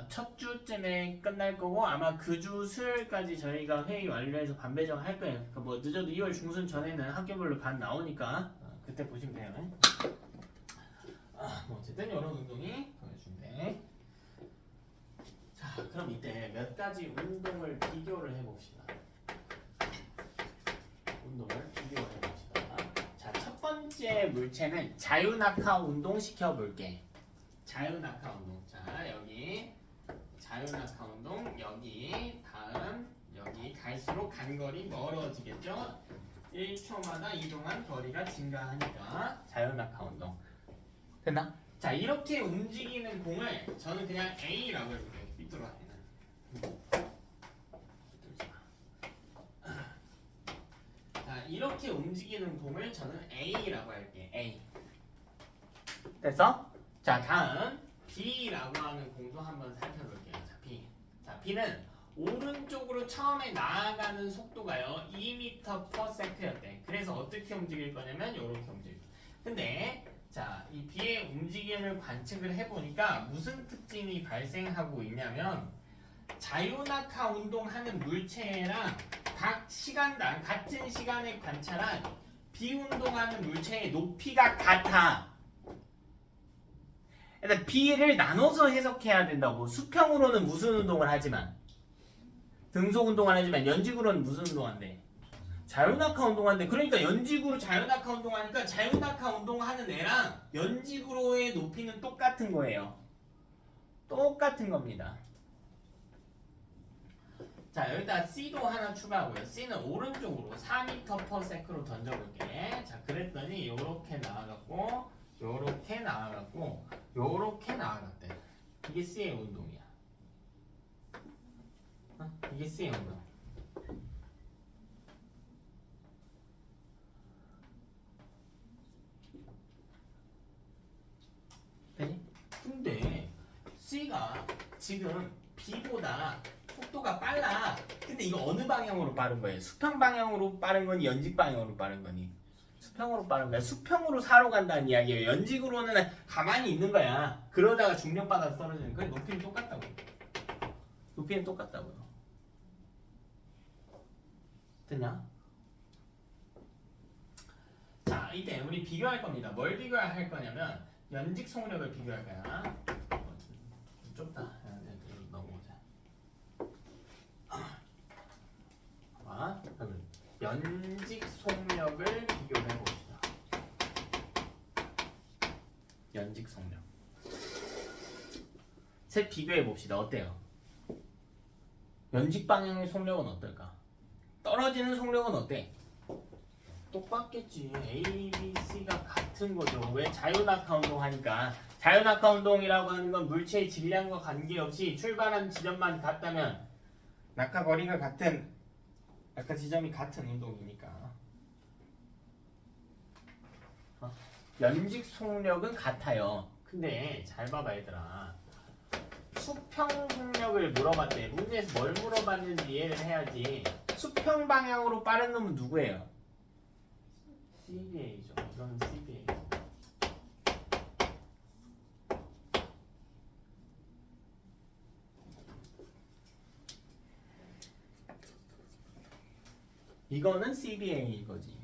첫 주쯤에 끝날 거고 아마 그 주 수요일까지 저희가 회의 완료해서 반배정 할 거예요. 그러니까 뭐 늦어도 2월 중순 전에는 학교별로 반 나오니까 그때 보시면 돼요. 뭐 어쨌든 이런 운동이 보여준대. 자, 그럼 이때 몇 가지 운동을 비교를 해봅시다. 운동을 비교를 해봅시다. 자, 첫 번째 물체는 자유낙하 운동 시켜볼게. 자유낙하 운동. 자, 여기 자유낙하 운동. 여기 다음 여기 갈수록 간거리 멀어지겠죠? 1초마다 이동한 거리가 증가하니까 자유낙하 운동. 됐나? 자, 이렇게 움직이는 공을 저는 그냥 A라고 해볼게요. 삐뚤어. 자, 이렇게 움직이는 공을 저는 A라고 할게. A. 됐어? 자, 다음 B라고 하는 공도 한번 살펴볼게요. 자, B. 자, B는 오른쪽으로 처음에 나아가는 속도가요 2m/s였대. 그래서 어떻게 움직일 거냐면 이렇게 움직일 거예요. 근데 자, 이 B의 움직임을 관측을 해보니까 무슨 특징이 발생하고 있냐면 자유낙하 운동하는 물체랑 각 시간당 같은 시간에 관찰한 비운동하는 물체의 높이가 같아. 일단 B를 나눠서 해석해야 된다고. 수평으로는 무슨 운동을 하지만 등속 운동을 하지만 연직으로는 무슨 운동한대? 자유낙하 운동한대. 그러니까 연직으로 자유낙하 운동하니까 자유낙하 운동하는 애랑 연직으로의 높이는 똑같은 거예요. 똑같은 겁니다. 자, 여기다 C도 하나 추가하고요. C는 오른쪽으로 4m/s로 던져볼게. 자, 그랬더니 요렇게 나아갔고 요렇게 나아갔고 요렇게 나아갔대. 이게 C의 운동이야. 이게 C의 운동. 되니? 근데 C가 지금 B보다 속도가 빨라. 근데 이거 어느 방향으로 빠른 거예요? 수평 방향으로 빠른 거니 연직 방향으로 빠른 거니? 수평으로 빠른 거야. 수평으로 사로 간다는 이야기예요. 연직으로는 가만히 있는 거야. 그러다가 중력 받아서 떨어지는 거야. 높이는 똑같다고. 높이는 똑같다고요. 됐냐? 자, 이때 우리 비교할 겁니다. 뭘 비교할 거냐면 연직 속력을 비교할 거야. 좀 좁다. 넘어오자. 연직 속력을 비교해 봅시다. 연직 속력. 셋 비교해 봅시다. 어때요? 연직 방향의 속력은 어떨까? 떨어지는 속력은 어때? 똑같겠지. A, B, C가 같은 거죠. 왜? 자유낙하 운동하니까. 자유낙하 운동이라고 하는 건 물체의 질량과 관계없이 출발하는 지점만 같다면 낙하 거리가 같은 낙하 지점이 같은 운동이니까. 연직 속력은 같아요. 근데 잘 봐봐 얘들아. 수평 속력을 물어봤대. 문제에서 뭘 물어봤는지 이해를 해야지. 수평 방향으로 빠른 놈은 누구예요? CBA죠. 이거는 CBA. 이거는 CBA 이거지.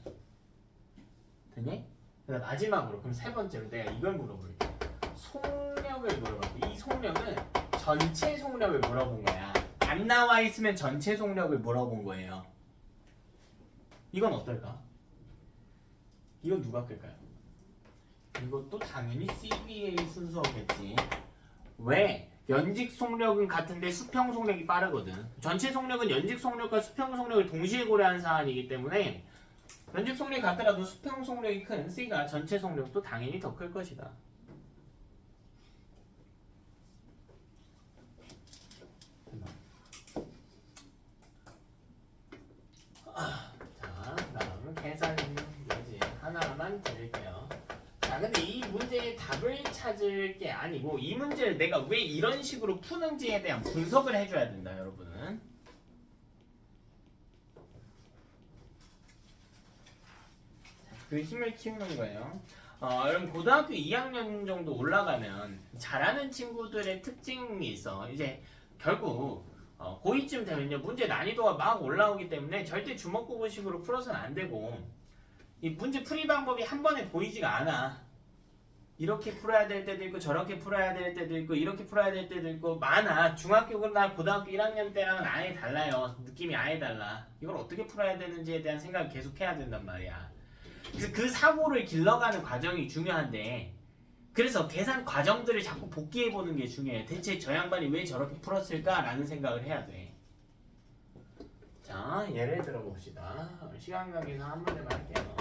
되니? 그다음 마지막으로 그럼 세 번째로 내가 이걸 물어볼게. 속력을 물어볼게. 이 속력은 전체 속력을 물어본 거야. 안 나와 있으면 전체 속력을 물어본 거예요. 이건 어떨까? 이건 누가 끌까요? 이것도 당연히 CBA 순서겠지. 왜? 연직 속력은 같은데 수평 속력이 빠르거든. 전체 속력은 연직 속력과 수평 속력을 동시에 고려한 사안이기 때문에 연직 속력이 같더라도 수평 속력이 큰 C가 전체 속력도 당연히 더 클 것이다. 자, 다음 계산 문제 하나만 드릴게요. 자, 근데 이 문제의 답을 찾을 게 아니고 이 문제를 내가 왜 이런 식으로 푸는지에 대한 분석을 해줘야 된다, 여러분은. 그 힘을 키우는 거예요. 여러분 고등학교 2학년 정도 올라가면 잘하는 친구들의 특징이 있어. 이제 결국 고2쯤 되면요 문제 난이도가 막 올라오기 때문에 절대 주먹구구식으로 풀어서는 안 되고 이 문제 풀이 방법이 한 번에 보이지가 않아. 이렇게 풀어야 될 때도 있고 저렇게 풀어야 될 때도 있고 이렇게 풀어야 될 때도 있고 많아. 중학교나 고등학교 1학년 때랑은 아예 달라요. 느낌이 아예 달라. 이걸 어떻게 풀어야 되는지에 대한 생각을 계속 해야 된단 말이야. 그래서 그 사고를 길러가는 과정이 중요한데 그래서 계산 과정들을 자꾸 복기해보는 게 중요해. 대체 저 양반이 왜 저렇게 풀었을까라는 생각을 해야 돼. 자, 예를 들어 봅시다. 시간 관계상 한 문제만 할게요.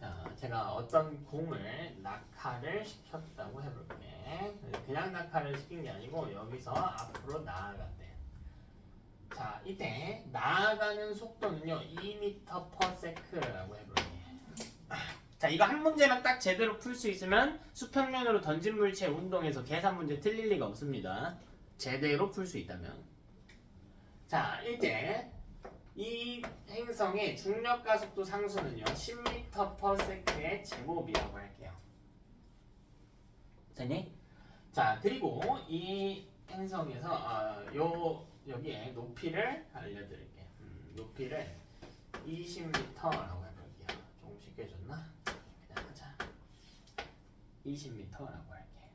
자, 제가 어떤 공을 낙하를 시켰다고 해볼게. 그냥 낙하를 시킨 게 아니고 여기서 앞으로 나아갔대. 자, 이때 나아가는 속도는요 2m/s라고 해볼게. 자, 이거 한 문제만 딱 제대로 풀 수 있으면 수평면으로 던진 물체의 운동에서 계산 문제 틀릴 리가 없습니다. 제대로 풀 수 있다면. 자, 이제 이 행성의 중력 가속도 상수는요 10m/s의 제곱이라고 할게요. 됐니? 자, 그리고 이 행성에서 여기에 높이를 알려드릴게요. 높이를 20m라고 해볼게요. 조금 쉽게 줬나? 그냥 하자. 20m라고 할게.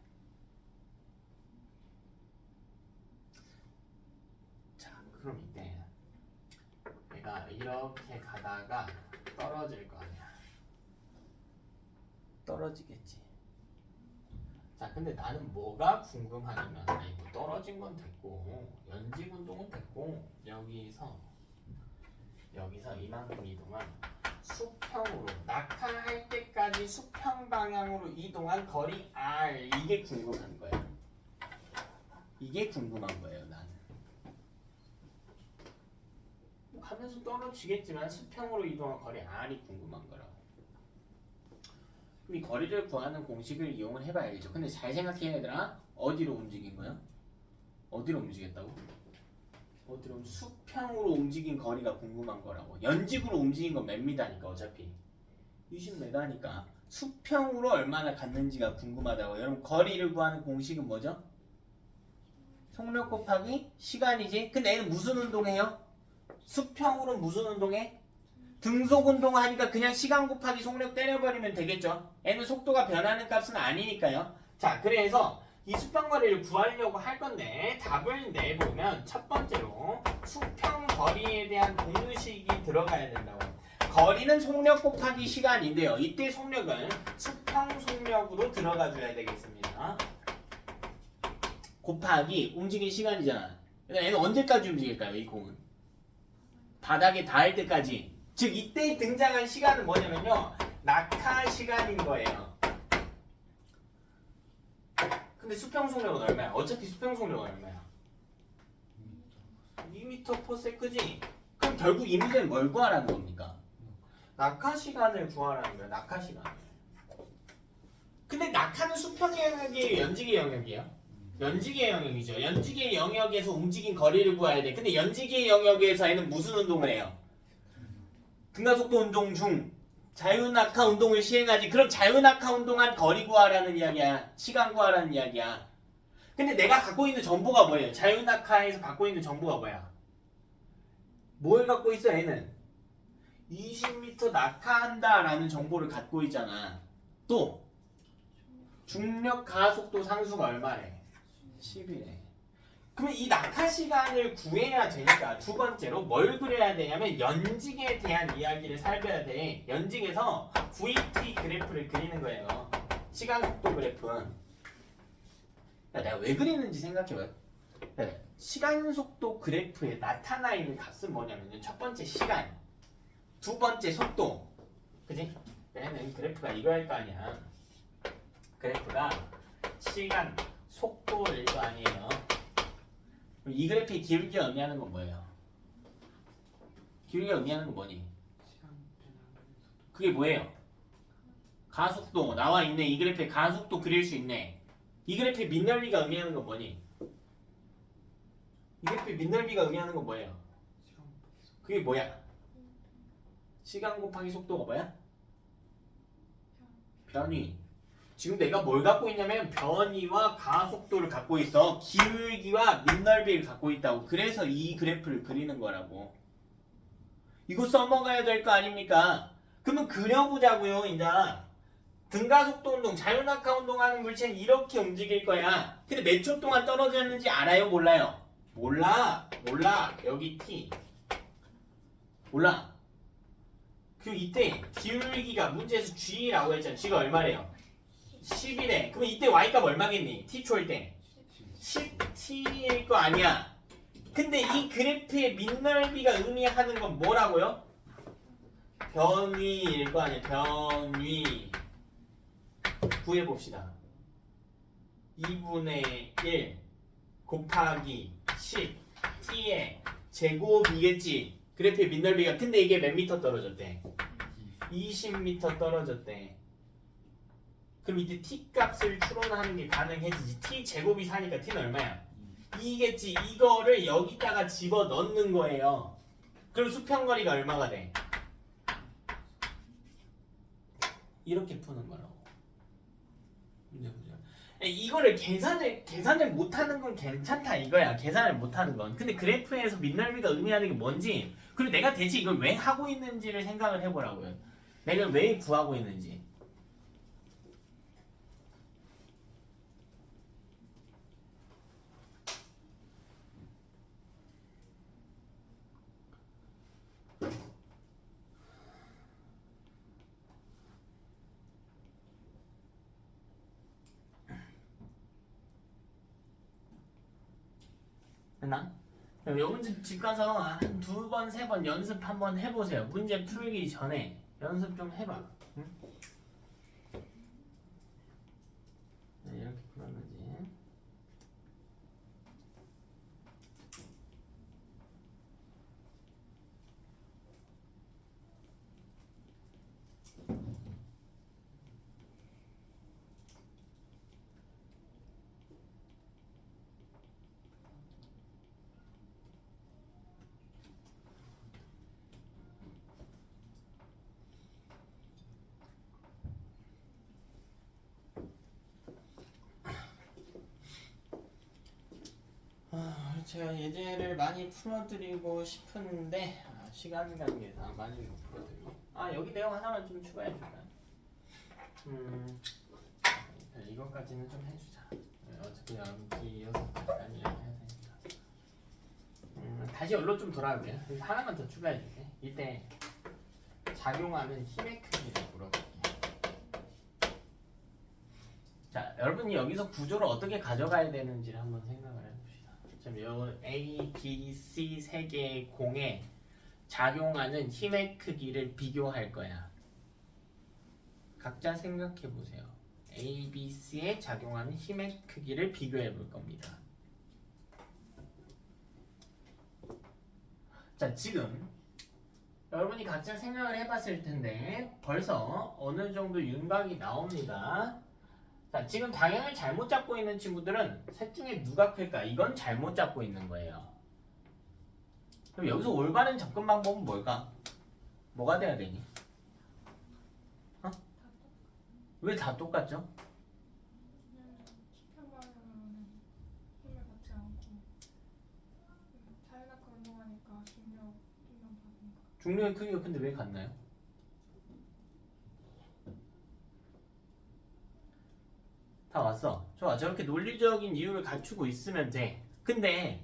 자, 그럼 이때 내가 이렇게 가다가 떨어질 거 아니야. 떨어지겠지. 자, 근데 나는 뭐가 궁금하냐면 이거 떨어진 건 됐고 연직 운동은 됐고 여기서 이만큼 이동한 수평으로 낙하할 때까지 수평 방향으로 이동한 거리 R 이게 궁금한 거야. 이게 궁금한 거예요, 나는. 가면서 떨어지겠지만 수평으로 이동한 거리 R이 궁금한 거라고. 이 거리를 구하는 공식을 이용을 해봐야겠죠. 근데 잘 생각해 얘들아. 어디로 움직인 거야? 어디로 움직였다고? 어디로? 수평으로 움직인 거리가 궁금한 거라고. 연직으로 움직인 건 몇 미터니까 어차피 20m니까 수평으로 얼마나 갔는지가 궁금하다고. 여러분 거리를 구하는 공식은 뭐죠? 속력 곱하기 시간이지. 근데 얘는 무슨 운동해요? 수평으로 무슨 운동해? 등속 운동을 하니까 그냥 시간 곱하기 속력 때려버리면 되겠죠. 얘는 속도가 변하는 값은 아니니까요. 자, 그래서 이 수평거리를 구하려고 할 건데 답을 내보면 첫 번째로 수평거리에 대한 공식이 들어가야 된다고. 거리는 속력 곱하기 시간인데요. 이때 속력은 수평속력으로 들어가줘야 되겠습니다. 곱하기 움직인 시간이잖아. 그러니까 얘는 언제까지 움직일까요? 이 공은 바닥에 닿을 때까지. 즉 이때 등장한 시간은 뭐냐면요 낙하 시간인 거예요. 근데 수평속력은 얼마야? 어차피 수평속력은 얼마야? 2m/s지? 그럼 결국 이 문제는 뭘 구하라는 겁니까? 낙하 시간을 구하라는 거야. 낙하 시간을. 근데 낙하는 수평의 영역이에요? 연직의 영역이에요? 연직의 영역이죠. 연직의 영역에서 움직인 거리를 구해야 돼. 근데 연직의 영역에서 얘는 무슨 운동을 해요? 등가속도 운동 중 자유낙하 운동을 시행하지. 그럼 자유낙하 운동한 거리 구하라는 이야기야. 시간 구하라는 이야기야. 근데 내가 갖고 있는 정보가 뭐예요? 자유낙하에서 갖고 있는 정보가 뭐야? 뭘 갖고 있어 얘는? 20m 낙하한다 라는 정보를 갖고 있잖아. 또 중력 가속도 상수가 얼마래? 10이래. 그러면 이 낙하 시간을 구해야 되니까 두 번째로 뭘 그려야 되냐면 연직에 대한 이야기를 살펴야 돼. 연직에서 VT 그래프를 그리는 거예요. 시간 속도 그래프. 야, 내가 왜 그리는지 생각해봐요. 네, 시간 속도 그래프에 나타나 있는 값은 뭐냐면요. 첫 번째 시간, 두 번째 속도. 그지? 얘는 그래프가 이거일 거 아니야. 그래프가 시간, 속도일 거 아니에요. 그럼 이 그래프의 기울기가 의미하는 건 뭐예요? 기울기가 의미하는 건 뭐니? 시간 변화하는 속도. 그게 뭐예요? 가속도 나와 있네. 이 그래프의 가속도 그릴 수 있네. 이 그래프의 밑넓이가 의미하는 건 뭐니? 이 그래프의 밑넓이가 의미하는 건 뭐예요? 시간 곱하기 속도. 그게 뭐야? 시간 곱하기 속도가 뭐야? 변위. 지금 내가 뭘 갖고 있냐면 변위와 가속도를 갖고 있어. 기울기와 밑넓이를 갖고 있다고. 그래서 이 그래프를 그리는 거라고. 이거 써먹어야 될 거 아닙니까? 그러면 그려보자고요. 이제 등가속도 운동, 자유낙하 운동하는 물체는 이렇게 움직일 거야. 근데 몇 초 동안 떨어졌는지 알아요? 몰라요? 몰라. 여기 T. 몰라. 그리고 이때 기울기가 문제에서 G라고 했잖아. G가 얼마래요? 10이래. 그럼 이때 Y값 얼마겠니? T초일 때 10T일 거 아니야. 근데 이 그래프의 밑넓이가 의미하는 건 뭐라고요? 변위일 거 아니야. 변위. 구해봅시다. 2분의 1 곱하기 10 T의 제곱이겠지. 그래프의 밑넓이가. 근데 이게 몇 미터 떨어졌대? 20m 떨어졌대. 그럼 이때 t 값을 추론하는 게 가능해지지. t 제곱이 사니까 t는 얼마야? 2겠지. 이거를 여기다가 집어 넣는 거예요. 그럼 수평거리가 얼마가 돼? 이렇게 푸는 거라고. 문제 보죠. 이거를 계산을 못하는 건 괜찮다 이거야. 계산을 못하는 건. 근데 그래프에서 밑넓이가 의미하는 게 뭔지, 그리고 내가 대체 이걸 왜 하고 있는지를 생각을 해보라고요. 내가 왜 구하고 있는지. 됐나? 여러분 집 가서 한 2번, 3번 연습 한번 해보세요. 문제 풀기 전에 연습 좀 해봐. 응? 네, 이렇게 풀었는지. 제가 예제를 많이 풀어드리고 싶은데 시간 관계상 많이 못 풀어드리고. 여기 내용 하나만 좀 추가해줄까요? 이것까지는 좀 해주자. 어차피 여기 6시까지 이야기해야 되니까. 다시 여기로 좀 돌아올게요. 하나만 더 추가해줄게. 이때 작용하는 힘의 크기를 물어볼게. 자, 여러분이 여기서 구조를 어떻게 가져가야 되는지를 한번 생각을 해봅시다. 요 A, B, C 세 개의 공에 작용하는 힘의 크기를 비교할 거야. 각자 생각해 보세요. A, B, C에 작용하는 힘의 크기를 비교해 볼 겁니다. 자, 지금 여러분이 각자 생각을 해봤을 텐데 벌써 어느 정도 윤곽이 나옵니다. 자, 지금 방향을 잘못 잡고 있는 친구들은 셋 중에 누가 클까? 이건 잘못 잡고 있는 거예요. 그럼 여기서 올바른 접근 방법은 뭘까? 뭐가 돼야 되니? 왜 다 똑같죠? 수평 방향으로는 힘을 받지 않고 자유낙하 운동하니까 중력만 받으니까. 중력의 크기가 근데 왜 같나요? 다 왔어. 좋아. 저렇게 논리적인 이유를 갖추고 있으면 돼. 근데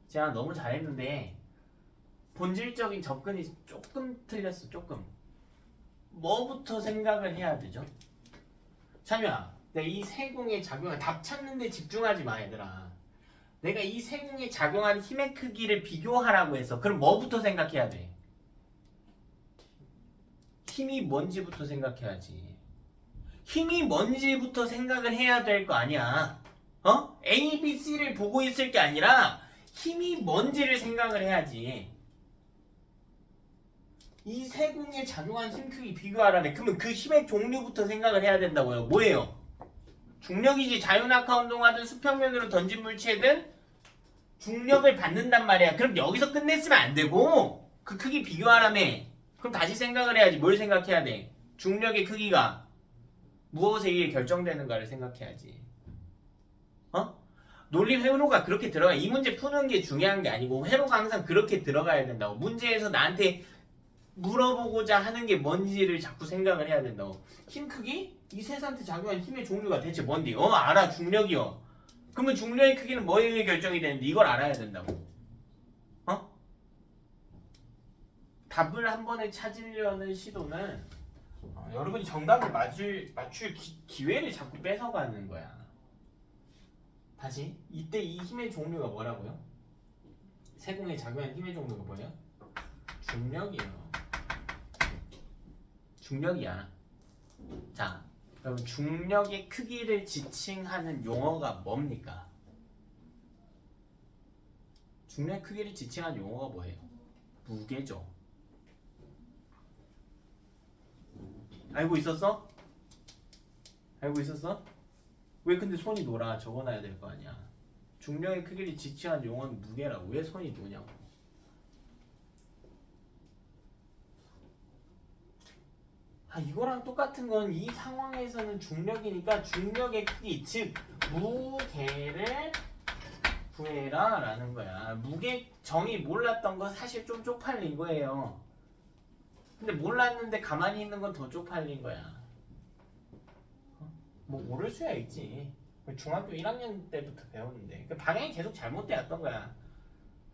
제가 너무 잘했는데 본질적인 접근이 조금 틀렸어. 조금. 뭐부터 생각을 해야 되죠? 찬유야, 내가 이 세공의 작용을 답 찾는데 집중하지 마 얘들아. 내가 이 세공에 작용한 힘의 크기를 비교하라고 해서 그럼 뭐부터 생각해야 돼? 힘이 뭔지부터 생각해야지. 힘이 뭔지부터 생각을 해야 될 거 아니야. 어? A, B, C를 보고 있을 게 아니라 힘이 뭔지를 생각을 해야지. 이 세공에 작용한 힘 크기 비교하라네. 그러면 그 힘의 종류부터 생각을 해야 된다고요. 뭐예요? 중력이지. 자유낙하 운동하든 수평면으로 던진 물체든 중력을 받는단 말이야. 그럼 여기서 끝냈으면 안 되고 그 크기 비교하라며. 그럼 다시 생각을 해야지. 뭘 생각해야 돼? 중력의 크기가 무엇에 의해 결정되는가를 생각해야지. 어? 논리 회로가 그렇게 들어가. 이 문제 푸는 게 중요한 게 아니고 회로가 항상 그렇게 들어가야 된다고. 문제에서 나한테 물어보고자 하는 게 뭔지를 자꾸 생각을 해야 된다고. 힘 크기? 이 세상한테 작용한 힘의 종류가 대체 뭔데? 알아. 중력이요. 그러면 중력의 크기는 뭐에 의해 결정이 되는데 이걸 알아야 된다고. 어? 답을 한 번에 찾으려는 시도는 여러분이 정답을 맞출 기회를 자꾸 뺏어가는 거야. 다시 이때 이 힘의 종류가 뭐라고요? 세공에 작용한 힘의 종류가 뭐예요? 중력이에요. 중력이야. 자, 그럼 중력의 크기를 지칭하는 용어가 뭡니까? 중력의 크기를 지칭하는 용어가 뭐예요? 무게죠. 알고 있었어? 알고 있었어? 왜 근데 손이 놀아? 적어놔야 될 거 아니야. 중력의 크기를 지칭하는 용어는 무게라고. 왜 손이 노냐고. 이거랑 똑같은 건 이 상황에서는 중력이니까 중력의 크기, 즉 무게를 구해라 라는 거야. 무게 정의 몰랐던 거 사실 좀 쪽팔린 거예요. 근데 몰랐는데 가만히 있는 건 더 쪽팔린 거야. 뭐 모를 수야 있지. 중학교 1학년 때부터 배웠는데 그 방향이 계속 잘못되었던 거야.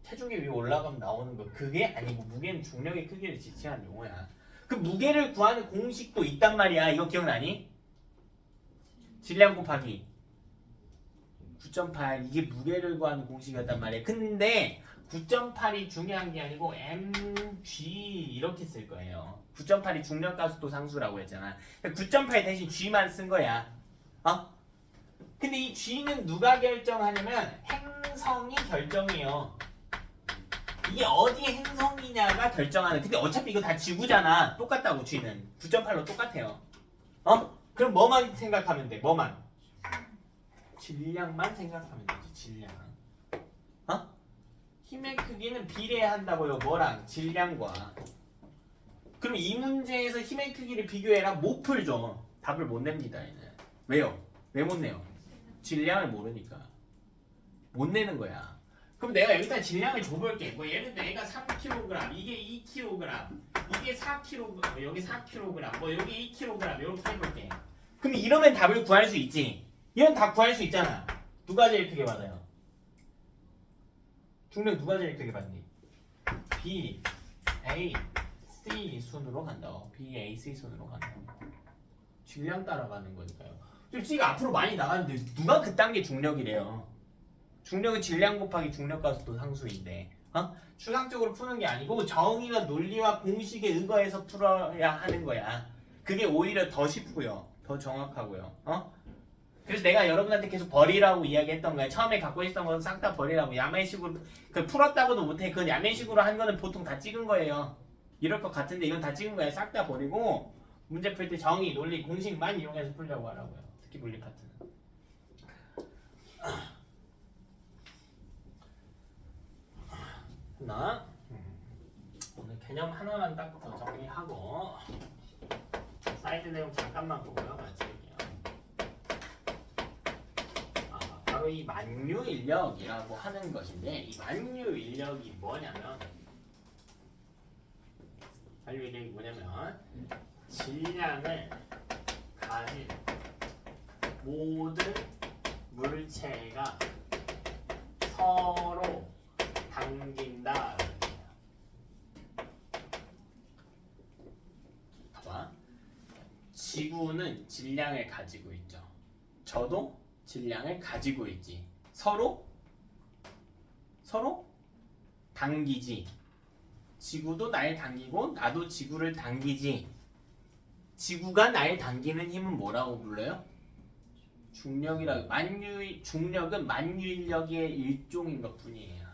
체중계 위에 올라가면 나오는 거 그게 아니고 무게는 중력의 크기를 지칭하는 용어야. 그 무게를 구하는 공식도 있단 말이야. 이거 기억나니? 질량 곱하기 9.8 이게 무게를 구하는 공식이었단 말이야. 근데 9.8이 중요한 게 아니고 mg 이렇게 쓸 거예요. 9.8이 중력 가속도 상수라고 했잖아. 9.8 대신 g만 쓴 거야. 근데 이 g는 누가 결정하냐면 행성이 결정해요. 이게 어디 행성이냐가 결정하는. 근데 어차피 이거 다 지구잖아. 똑같다고 g는 9.8로 똑같아요. 그럼 뭐만 생각하면 돼? 뭐만? 질량만 생각하면 되지. 질량. 힘의 크기는 비례한다고요. 뭐랑? 질량과. 그럼 이 문제에서 힘의 크기를 비교해라. 못 풀죠. 답을 못 냅니다. 얘는. 왜요? 왜 못 내요? 질량을 모르니까. 못 내는 거야. 그럼 내가 여기다 질량을 줘볼게. 뭐 예를 들어 얘가 3kg, 이게 2kg, 이게 4kg, 여기 4kg, 뭐 여기 2kg 이렇게 해볼게. 그럼 이러면 답을 구할 수 있지. 이런 답 구할 수 있잖아. 누가 제일 크게 받아요? 중력 누가 제일 크게 받니? B, A, C 순으로 간다. B, A, C 순으로 간다. 질량 따라가는 거니까요. 지금 C가 앞으로 많이 나가는데 누가 그딴 게 중력이래요. 중력은 질량 곱하기 중력 가속도 상수인데 추상적으로 푸는 게 아니고 정의와 논리와 공식에 의거해서 풀어야 하는 거야. 그게 오히려 더 쉽고요. 더 정확하고요. 그래서 내가 여러분한테 계속 버리라고 이야기했던 거야. 처음에 갖고 있었던 건 싹 다 버리라고. 야매식으로 풀었다고도 못해. 그건 야매식으로 한 거는 보통 다 찍은 거예요. 이럴 것 같은데 이건 다 찍은 거야. 싹 다 버리고 문제 풀 때 정의, 논리, 공식만 이용해서 풀려고 하라고요. 특히 물리 파트는. 하나. 오늘 개념 하나만 딱 더 정리하고 사이드 내용 잠깐만 보고요. 마칠게요. 바로 이 만유 인력이라고 하는 것인데 이 만유 인력이 뭐냐면 질량을 가진 모든 물체가 서로 당긴다. 봐봐. 지구는 질량을 가지고 있죠. 저도 질량을 가지고 있지. 서로 당기지. 지구도 날 당기고 나도 지구를 당기지. 지구가 날 당기는 힘은 뭐라고 불러요? 중력이라고. 중력은 만유인력의 일종인 것뿐이에요.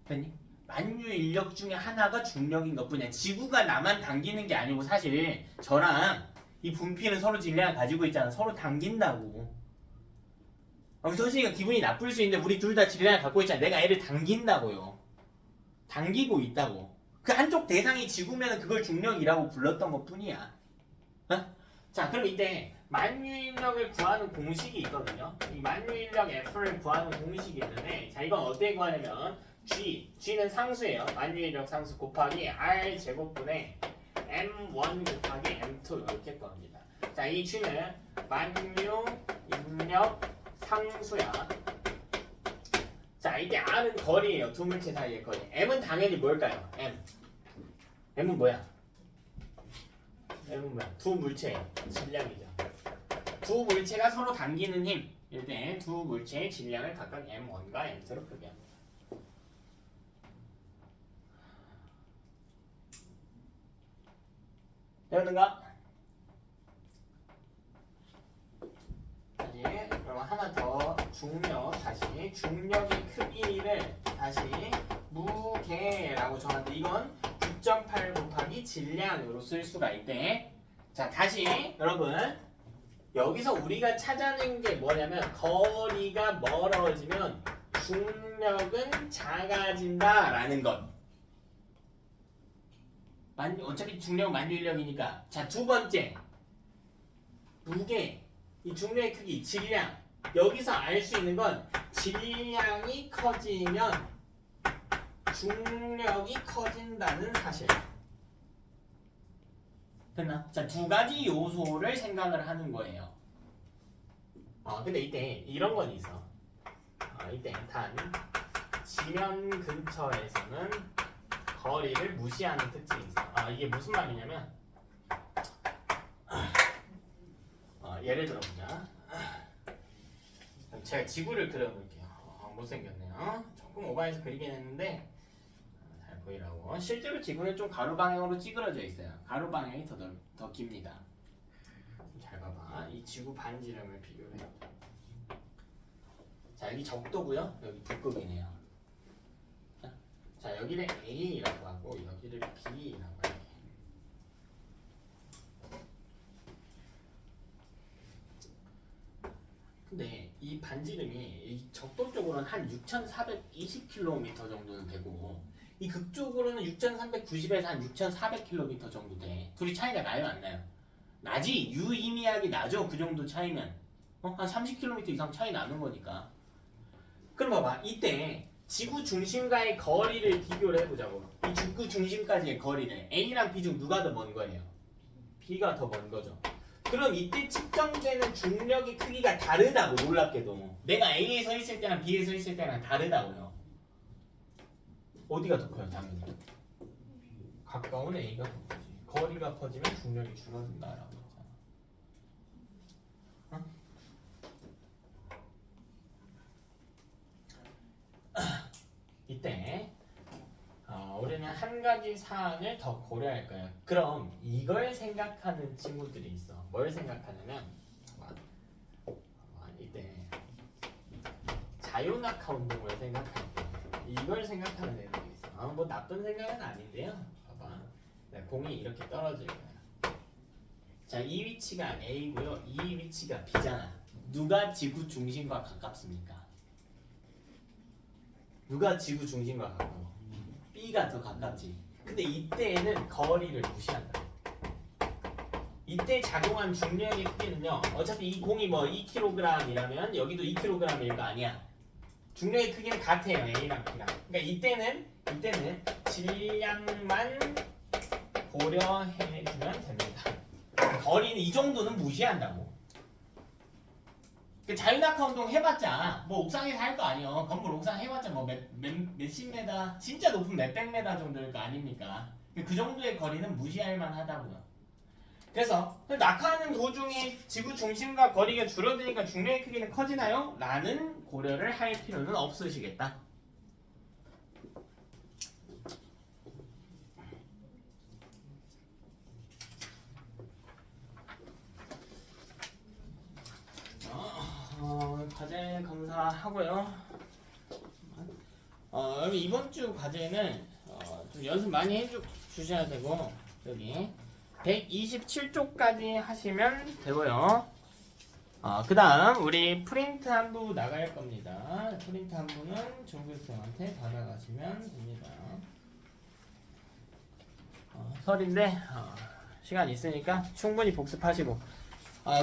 됐니? 만유인력 중에 하나가 중력인 것뿐이야. 지구가 나만 당기는 게 아니고 사실 저랑 이 분필은 서로 질량을 가지고 있잖아. 서로 당긴다고. 서진이가 기분이 나쁠 수 있는데 우리 둘 다 질량을 갖고 있잖아. 내가 애를 당긴다고요. 당기고 있다고. 그 한쪽 대상이 지구면 그걸 중력이라고 불렀던 것뿐이야. 어? 자, 그럼 이때 만유인력을 구하는 공식이 있거든요. 이 만유인력 F를 구하는 공식이 있는데, 자, 이건 어떻게 구하냐면 G는 상수예요. 만유인력 상수 곱하기 R 제곱분의 M1 곱하기 M2 이렇게 구합니다. 자, 이 G는 만유인력 상수야. 자, 이때 R은 거리예요. 두 물체 사이의 거리. M은 당연히 뭘까요? M은 뭐야? M은 뭐야? 두 물체의 질량이죠. 두 물체가 서로 당기는 힘. 이럴 때 두 물체의 질량을 각각 M1과 M2로 표기합니다. 되었는가? 다시 그럼 하나 더 다시 중력의 크기를 다시 무게라고 정하는데 이건 9.8 곱하기 질량으로 쓸 수가 있대. 자, 다시 여러분 여기서 우리가 찾아낸 게 뭐냐면 거리가 멀어지면 중력은 작아진다라는 것. 어차피 중력은 만유인력이니까. 자, 두 번째 무게, 이 중력의 크기, 질량. 여기서 알 수 있는 건 질량이 커지면 중력이 커진다는 사실. 됐나? 자, 두 가지 요소를 생각을 하는 거예요. 근데 이때 이런 건 있어. 이때 단 지면 근처에서는 거리를 무시하는 특징이 있어. 이게 무슨 말이냐면 예를 들어보자. 제가 지구를 그려볼게요. 못생겼네요. 조금 오버해서 그리긴 했는데 잘 보이라고. 실제로 지구는 좀 가로 방향으로 찌그러져 있어요. 가로 방향이 더 깁니다. 잘 봐봐. 이 지구 반지름을 비교를 해. 자, 여기 적도고요. 여기 북극이네요. 자, 여기를 A라고 하고 여기를 B라고 할게요. 근데 이 반지름이 이 적도 쪽으로는 한 6,420km 정도는 되고 이 극쪽으로는 6,390에서 한 6,400km 정도 돼. 둘이 차이가 나요, 안 나요? 나지. 유의미하게 나죠. 그 정도 차이면 한 30km 이상 차이 나는 거니까. 그럼 봐봐. 이때 지구 중심과의 거리를 비교를 해보자고. 이 지구 중심까지의 거리를 A랑 B 중 누가 더 먼 거예요? B가 더 먼 거죠. 그럼 이때 측정되는 중력의 크기가 다르다고. 놀랍게도 내가 A에 서 있을 때랑 B에 서 있을 때랑 다르다고요. 어디가 더 커요? 당연히 가까운 A가 더 크지. 거리가 커지면 중력이 줄어든다라고 했잖아. 이때 우리는 한 가지 사안을 더 고려할 거예요. 그럼 이걸 생각하는 친구들이 있어. 뭘 생각하냐면 이때 자유낙하 운동을 생각할 때 이걸 생각하는 애들이 있어. 뭐 나쁜 생각은 아닌데요. 봐봐. 공이 이렇게 떨어질 거야. 자, 이 위치가 A고요. 이 위치가 B잖아. 누가 지구 중심과 가깝습니까? 누가 지구 중심과 가까워? B가 더 가깝지. 근데 이때에는 거리를 무시한다. 이때 작용한 중력의 크기는요. 어차피 이 공이 뭐 2kg이라면 여기도 2kg일 거 아니야. 중력의 크기는 같아요. A랑 B랑. 그러니까 이때는 질량만 고려해주면 됩니다. 거리는 이 정도는 무시한다고. 그 자유낙하 운동 해봤자 뭐 옥상에서 할 거 아니요. 건물 옥상 해봤자 뭐 몇십 메다 진짜 높은 몇백 메다 정도일 거 아닙니까? 그 정도의 거리는 무시할 만하다고요. 그래서 낙하하는 도중에 지구 중심과 거리가 줄어드니까 중력의 크기는 커지나요? 라는 고려를 할 필요는 없으시겠다. 과제 검사하고요. 여러분 이번 주 과제는 좀 연습 많이 해주셔야 되고 여기 127쪽까지 하시면 되고요. 그 다음 우리 프린트 한 부 나갈 겁니다. 프린트 한 부는 조교수님한테 받아가시면 됩니다. 설인데 시간 있으니까 충분히 복습하시고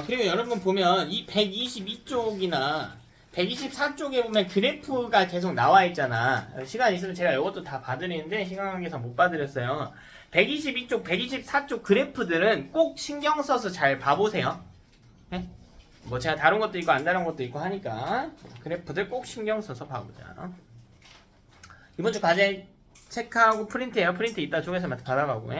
그리고 여러분 보면 이 122쪽이나 124쪽에 보면 그래프가 계속 나와 있잖아. 시간 있으면 제가 이것도 다 봐드리는데 시간 관계상 못 봐드렸어요. 122쪽, 124쪽 그래프들은 꼭 신경 써서 잘 봐보세요. 네? 뭐 제가 다른 것도 있고 안 다른 것도 있고 하니까 그래프들 꼭 신경 써서 봐보자. 이번 주 과제 체크하고 프린트해요. 프린트 이따 쪽에서 받아가고.